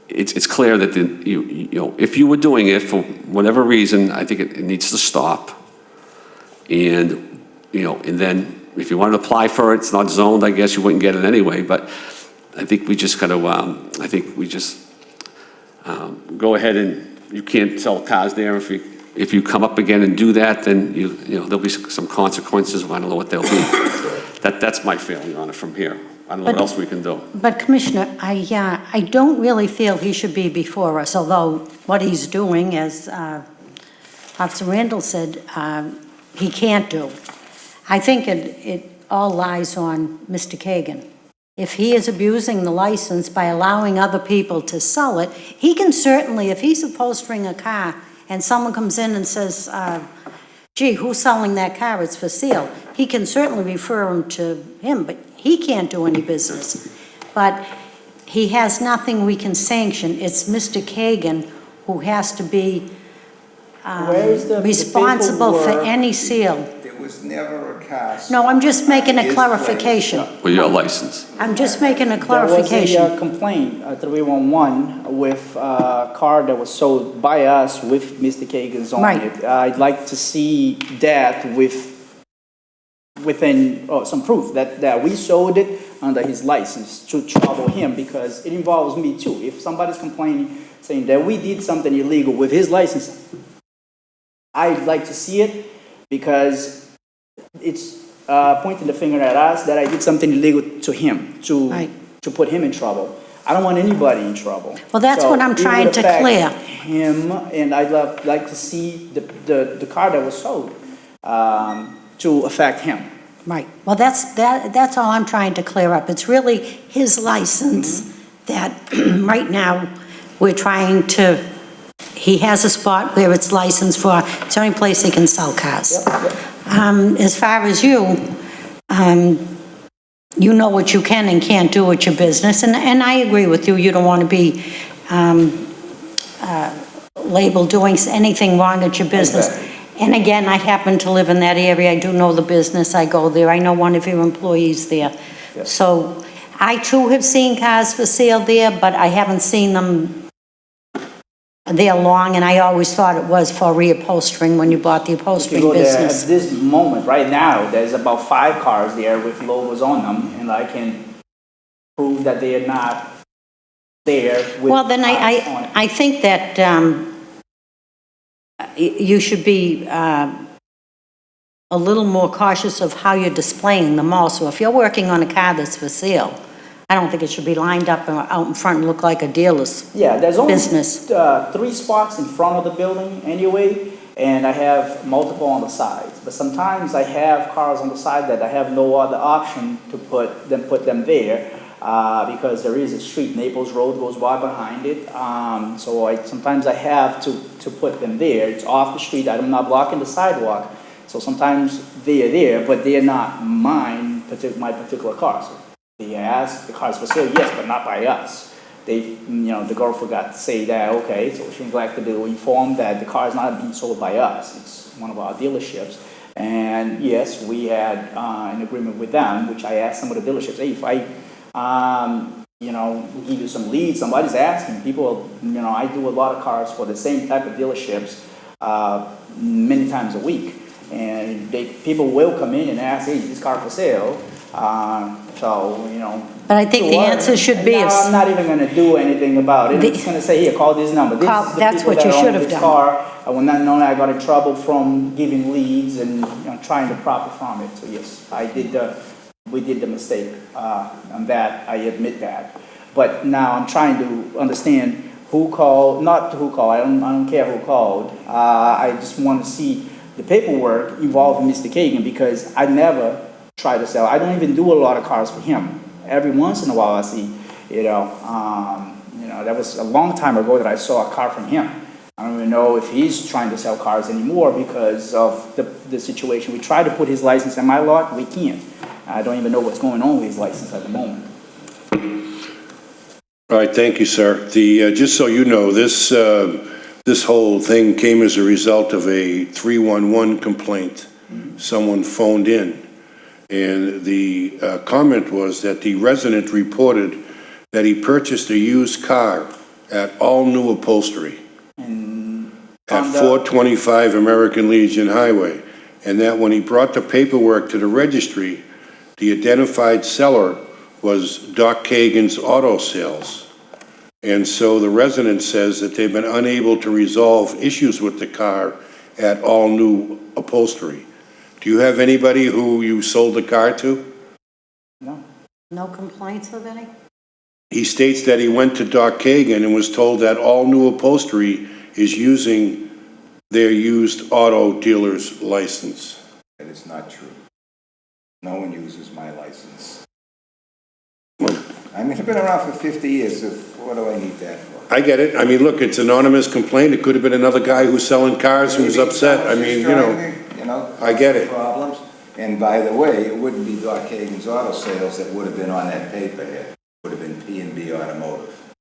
S5: it's clear that, if you were doing it for whatever reason, I think it needs to stop. And, and then if you wanted to apply for it, it's not zoned, I guess you wouldn't get it anyway, but I think we just got to, go ahead and you can't sell cars there. If you come up again and do that, then there'll be some consequences. I don't know what they'll be. That's my feeling on it from here. I don't know what else we can do.
S4: But Commissioner, I don't really feel he should be before us, although what he's doing, as Officer Randall said, he can't do. I think it all lies on Mr. Kagan. If he is abusing the license by allowing other people to sell it, he can certainly, if he's upholstering a car and someone comes in and says, gee, who's selling that car? It's for sale. He can certainly refer them to him, but he can't do any business. But he has nothing we can sanction. It's Mr. Kagan who has to be responsible for any seal.
S15: There was never a car.
S4: No, I'm just making a clarification.
S5: Well, your license.
S4: I'm just making a clarification.
S16: There was a complaint, 311, with a car that was sold by us with Mr. Kagan's on it. I'd like to see that within some proof that we sold it under his license to trouble him, because it involves me too. If somebody's complaining, saying that we did something illegal with his license, I'd like to see it, because it's pointing the finger at us that I did something illegal to him, to put him in trouble. I don't want anybody in trouble.
S4: Well, that's
S16: So
S4: what I'm
S16: it would
S4: trying to
S16: affect
S4: clear.
S16: him, and I'd like to see the car that was sold to affect him.
S4: Right. Well, that's all I'm trying to clear up. It's really his license that, right now, we're trying to, he has a spot where it's licensed for, it's the only place he can sell cars. As far as you, you know what you can and can't do with your business, and I agree with you. You don't want to be labeled doing anything wrong at your business.
S16: Exactly.
S4: And again, I happen to live in that area. I do know the business. I go there. I know one of your employees there.
S16: Yes.
S4: So I too have seen cars for sale there, but I haven't seen them there long, and I always thought it was for reupholstering when you bought the
S16: If you
S4: upholstering
S16: go there at
S4: business.
S16: this moment, right now, there's about 5 cars there with logos on them, and I can prove that they are not there with
S4: Well, then
S16: cars on it.
S4: I think that you should be a little more cautious of how you're displaying them also. If you're working on a car that's for sale, I don't think it should be lined up out in front and look like a dealer's
S16: Yeah, there's only
S4: business.
S16: 3 spots in front of the building anyway, and I have multiple on the sides. But sometimes I have cars on the side that I have no other option to put them there, because there is a street, Naples Road goes by behind it. So sometimes I have to put them there. It's off the street, I'm not blocking the sidewalk. So sometimes they are there, but they are not my particular cars. They ask, the car's for sale, yes, but not by us. The girl forgot to say that, okay, so she'd like to inform that the car is not being sold by us. It's one of our dealerships. And yes, we had an agreement with them, which I asked some of the dealerships, hey, if I, give you some leads, somebody's asking, people, I do a lot of cars for the same type of dealerships many times a week. And people will come in and ask, hey, is this car for sale?
S4: But I think the
S16: sure.
S4: answer should be,
S16: No, I'm not even going to do anything about it. I'm just going to say, here, call this number. This is the
S4: That's
S16: people
S4: what you
S16: that
S4: should
S16: own
S4: have
S16: this
S4: done.
S16: car. I will not know I got in trouble from giving leads and trying to profit from it. So yes, we did the mistake on that. I admit that. But now I'm trying to understand who called, not who called. I don't care who called. I just want to see the paperwork involving Mr. Kagan, because I never try to sell. I don't even do a lot of cars for him. Every once in a while I see, that was a long time ago that I saw a car from him. I don't even know if he's trying to sell cars anymore because of the situation. We try to put his license in my lot, we can't. I don't even know what's going on with his license at the moment.
S1: All right, thank you, sir. Just so you know, this whole thing came as a result of a 311 complaint. Someone phoned in, and the comment was that the resident reported that he purchased a used car at All New Upholstery at 425 American Legion Highway, and that when he brought the paperwork to the registry, the identified seller was Doc Kagan's Auto Sales. And so the resident says that they've been unable to resolve issues with the car at All New Upholstery. Do you have anybody who you sold the car to?
S16: No.
S4: No complaints of any?
S1: He states that he went to Doc Kagan and was told that All New Upholstery is using their used auto dealer's license.
S15: That is not true. No one uses my license. I've been around for 50 years, so what do I need that for?
S1: I get it. I mean, look, it's an anonymous complaint. It could have been another guy who's selling cars who's upset. I mean, I get it.
S15: Problems. And by the way, it wouldn't be Doc Kagan's Auto Sales that would have been on that paper here. It would have been P&B Automotive.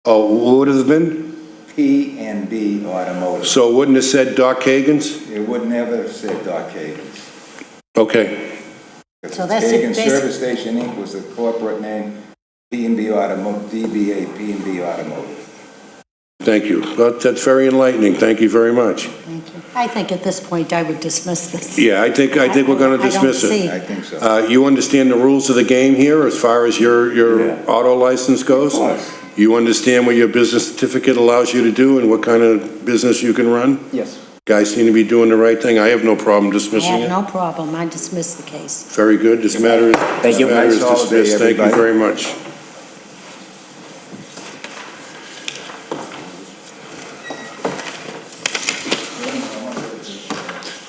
S1: Oh, what would it have been?
S15: P&B Automotive.
S1: So it wouldn't have said Doc Kagan's?
S15: It would never have said Doc Kagan's.
S1: Okay.
S4: So that's it,
S15: Kagan Service Station Inc. was the corporate name, P&B Automotive, DBA P&B Automotive.
S1: Thank you. That's very enlightening. Thank you very much.
S4: Thank you. I think at this point I would dismiss this.
S1: Yeah, I think we're going to dismiss
S4: I don't
S1: it.
S4: see.
S15: I think so.
S1: You understand the rules of the game here as far as your auto license goes?
S15: Of course.
S1: You understand what your business certificate allows you to do and what kind of business you can run?
S16: Yes.
S1: Guys seem to be doing the right thing. I have no problem
S4: I
S1: dismissing
S4: have
S1: it.
S4: no problem. I dismiss the case.
S1: Very good. This matter is
S15: Thank you.
S1: this matter is
S15: Nice holiday,
S1: dismissed. Thank you
S15: everybody.
S1: very much.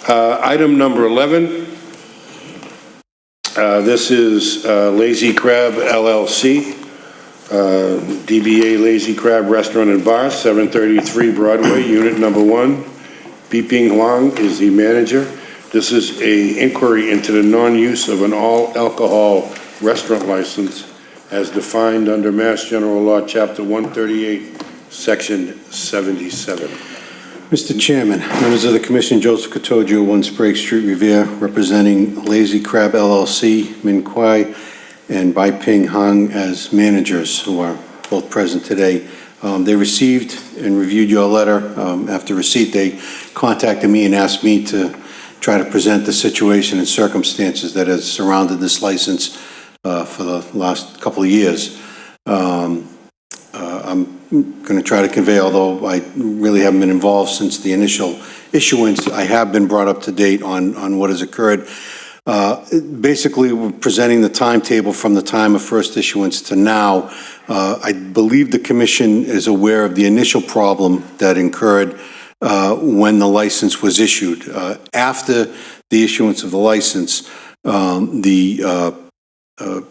S1: Item number 11. This is Lazy Crab LLC, DBA Lazy Crab Restaurant and Bar, 733 Broadway, Unit Number 1. Biping Huang is the manager. This is a inquiry into the non-use of an all-alcohol restaurant license as defined under Mass General Law, Chapter 138, Section 77.
S3: Mr. Chairman, members of the Commission, Joseph Katojo, 1 Sprague Street, Revere, representing Lazy Crab LLC, Min Kwai, and Bai Ping Hung as managers, who are both present today. They received and reviewed your letter. After receipt, they contacted me and asked me to try to present the situation and circumstances that has surrounded this license for the last couple of years. I'm going to try to convey, although I really haven't been involved since the initial issuance, I have been brought up to date on what has occurred. Basically, we're presenting the timetable from the time of first issuance to now. I believe the Commission is aware of the initial problem that incurred when the license was issued. After the issuance of the license, the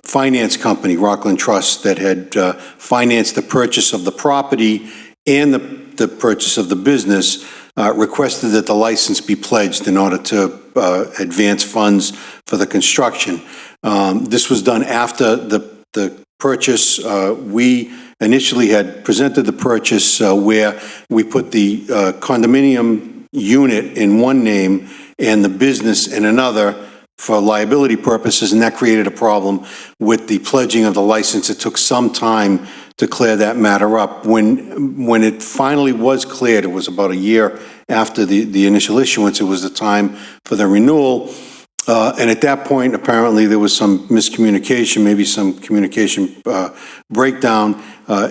S3: finance company, Rockland Trust, that had financed the purchase of the property and the purchase of the business, requested that the license be pledged in order to advance funds for the construction. This was done after the purchase. We initially had presented the purchase where we put the condominium unit in one name and the business in another for liability purposes, and that created a problem with the pledging of the license. It took some time to clear that matter up. When it finally was cleared, it was about a year after the initial issuance, it was the time for the renewal. And at that point, apparently, there was some miscommunication, maybe some communication breakdown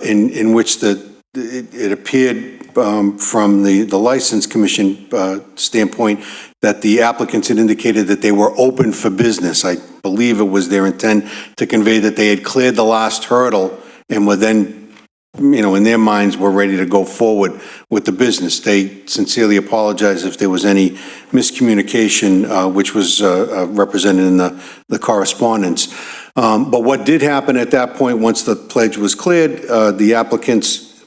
S3: in which it appeared from the License Commission standpoint that the applicants had indicated that they were open for business. I believe it was their intent to convey that they had cleared the last hurdle and were then, in their minds, were ready to go forward with the business. They sincerely apologize if there was any miscommunication, which was represented in the correspondence. But what did happen at that point, once the pledge was cleared, the applicants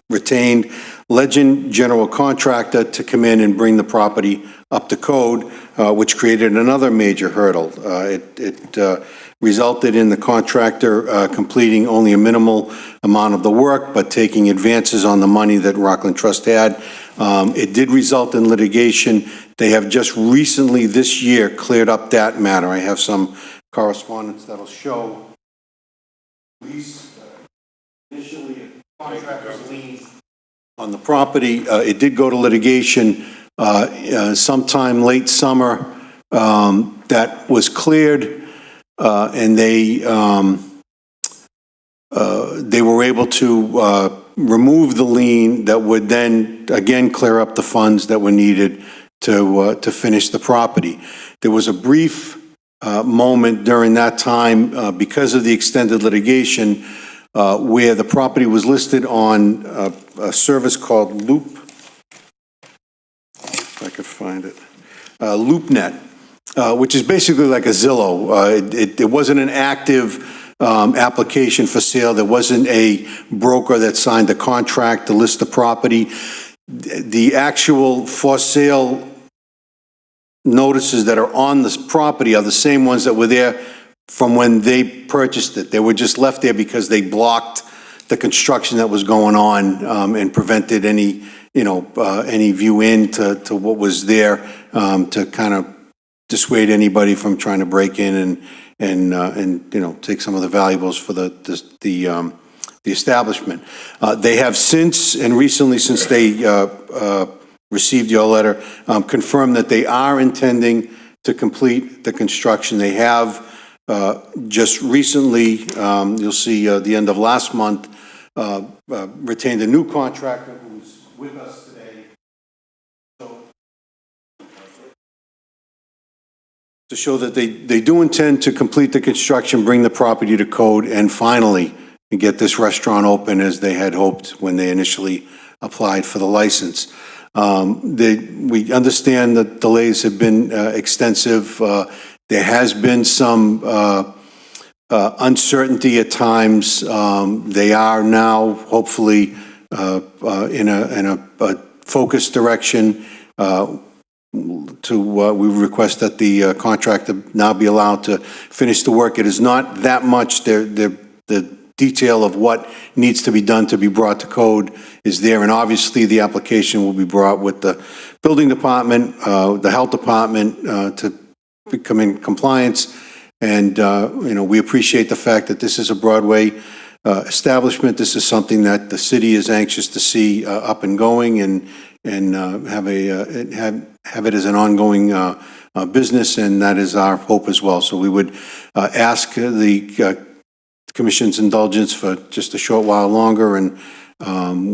S3: retained Legend General Contractor to come in and bring the property up to code, which created another major hurdle. It resulted in the contractor completing only a minimal amount of the work, but taking advances on the money that Rockland Trust had. It did result in litigation. They have just recently this year cleared up that matter. I have some correspondence that'll show. Initially, a contractor's lien on the property. It did go to litigation sometime late summer. That was cleared, and they were able to remove the lien that would then again clear up the funds that were needed to finish the property. There was a brief moment during that time because of the extended litigation where the property was listed on a service called Loop. If I could find it. LoopNet, which is basically like a Zillow. It wasn't an active application for sale. There wasn't a broker that signed a contract to list the property. The actual for sale notices that are on this property are the same ones that were there from when they purchased it. They were just left there because they blocked the construction that was going on and prevented any, any view into what was there to kind of dissuade anybody from trying to break in and take some of the valuables for the establishment. They have since and recently, since they received your letter, confirmed that they are intending to complete the construction. They have just recently, you'll see the end of last month, retained a new contractor who's with us today. To show that they do intend to complete the construction, bring the property to code, and finally get this restaurant open as they had hoped when they initially applied for the license. We understand that delays have been extensive. There has been some uncertainty at times. They are now hopefully in a focused direction. We request that the contractor now be allowed to finish the work. It is not that much. The detail of what needs to be done to be brought to code is there, and obviously the application will be brought with the building department, the health department to become in compliance. And we appreciate the fact that this is a Broadway establishment. This is something that the city is anxious to see up and going, and have it as an ongoing business, and that is our hope as well. So we would ask the Commission's indulgence for just a short while longer, and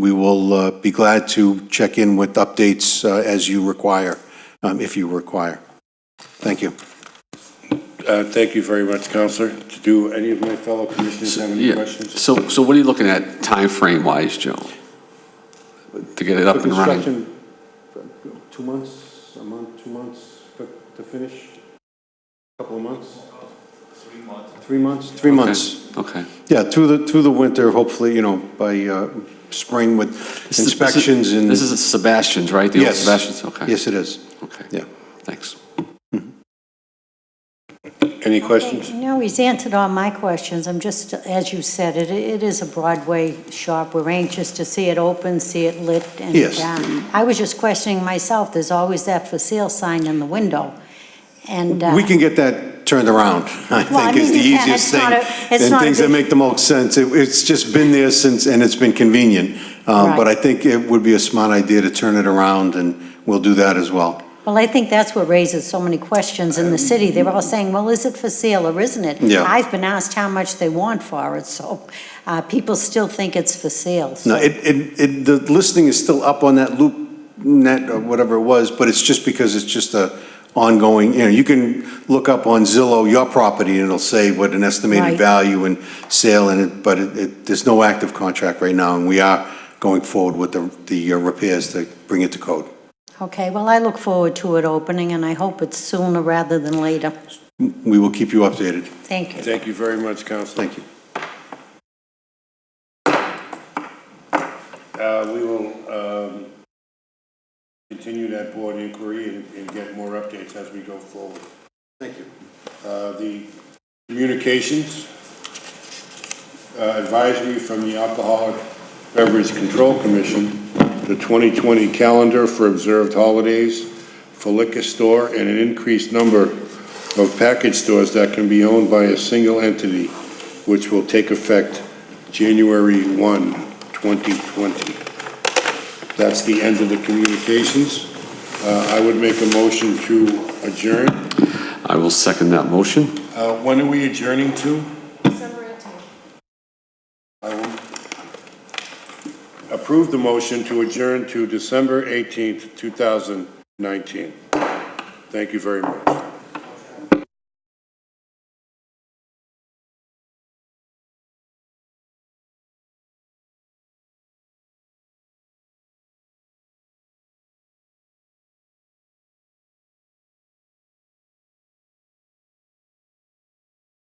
S3: we will be glad to check in with updates as you require, if you require. Thank you.
S1: Thank you very much, Counselor. Do any of my fellow commissioners have any questions?
S5: So what are you looking at time frame wise, Joe? To get it up and running?
S3: Construction, 2 months, a month, 2 months to finish? A couple of months? 3 months. 3 months? 3 months.
S5: Okay.
S3: Yeah, through the winter, hopefully, by spring with inspections and...
S5: This is Sebastian's, right? The old Sebastian's, okay.
S3: Yes, it is.
S5: Okay.
S3: Yeah.
S5: Thanks.
S1: Any questions?
S4: No, he's answered all my questions. I'm just, as you said, it is a Broadway shop. We're anxious to see it open, see it lit. And,
S3: Yes.
S4: I was just questioning myself. There's always that for sale sign in the window. And
S3: We can get that turned around, I think, is the
S4: you can.
S3: easiest
S4: It's
S3: thing.
S4: not it's
S3: And
S4: not a
S3: things that
S4: big-
S3: make the most sense. It's just been there since, and it's been convenient.
S4: Right.
S3: But I think it would be a smart idea to turn it around, and we'll do that as well.
S4: Well, I think that's what raises so many questions in the city. They're all saying, well, is it for sale or isn't it?
S3: Yeah.
S4: I've been asked how much they want for it, so people still think it's for sale. So.
S3: No, the listing is still up on that LoopNet or whatever it was, but it's just because it's just a ongoing, you can look up on Zillow your property and it'll say what an estimated
S4: Right.
S3: value and sale in it, but there's no active contract right now, and we are going forward with the repairs to bring it to code.
S4: Okay, well, I look forward to it opening, and I hope it's sooner rather than later.
S3: We will keep you updated.
S4: Thank you.
S1: Thank you very much, Counselor.
S3: Thank you.
S1: We will continue that board inquiry and get more updates as we go forward.
S3: Thank you.
S1: The communications advisory from the Alcoholic Beverage Control Commission, the 2020 calendar for observed holidays for liquor store, and an increased number of package stores that can be owned by a single entity, which will take effect January 1, 2020. That's the end of the communications. I would make a motion to adjourn.
S5: I will second that motion.
S1: When are we adjourning to?
S10: December 18th.
S1: I will approve the motion to adjourn to December 18th, 2019. Thank you very much.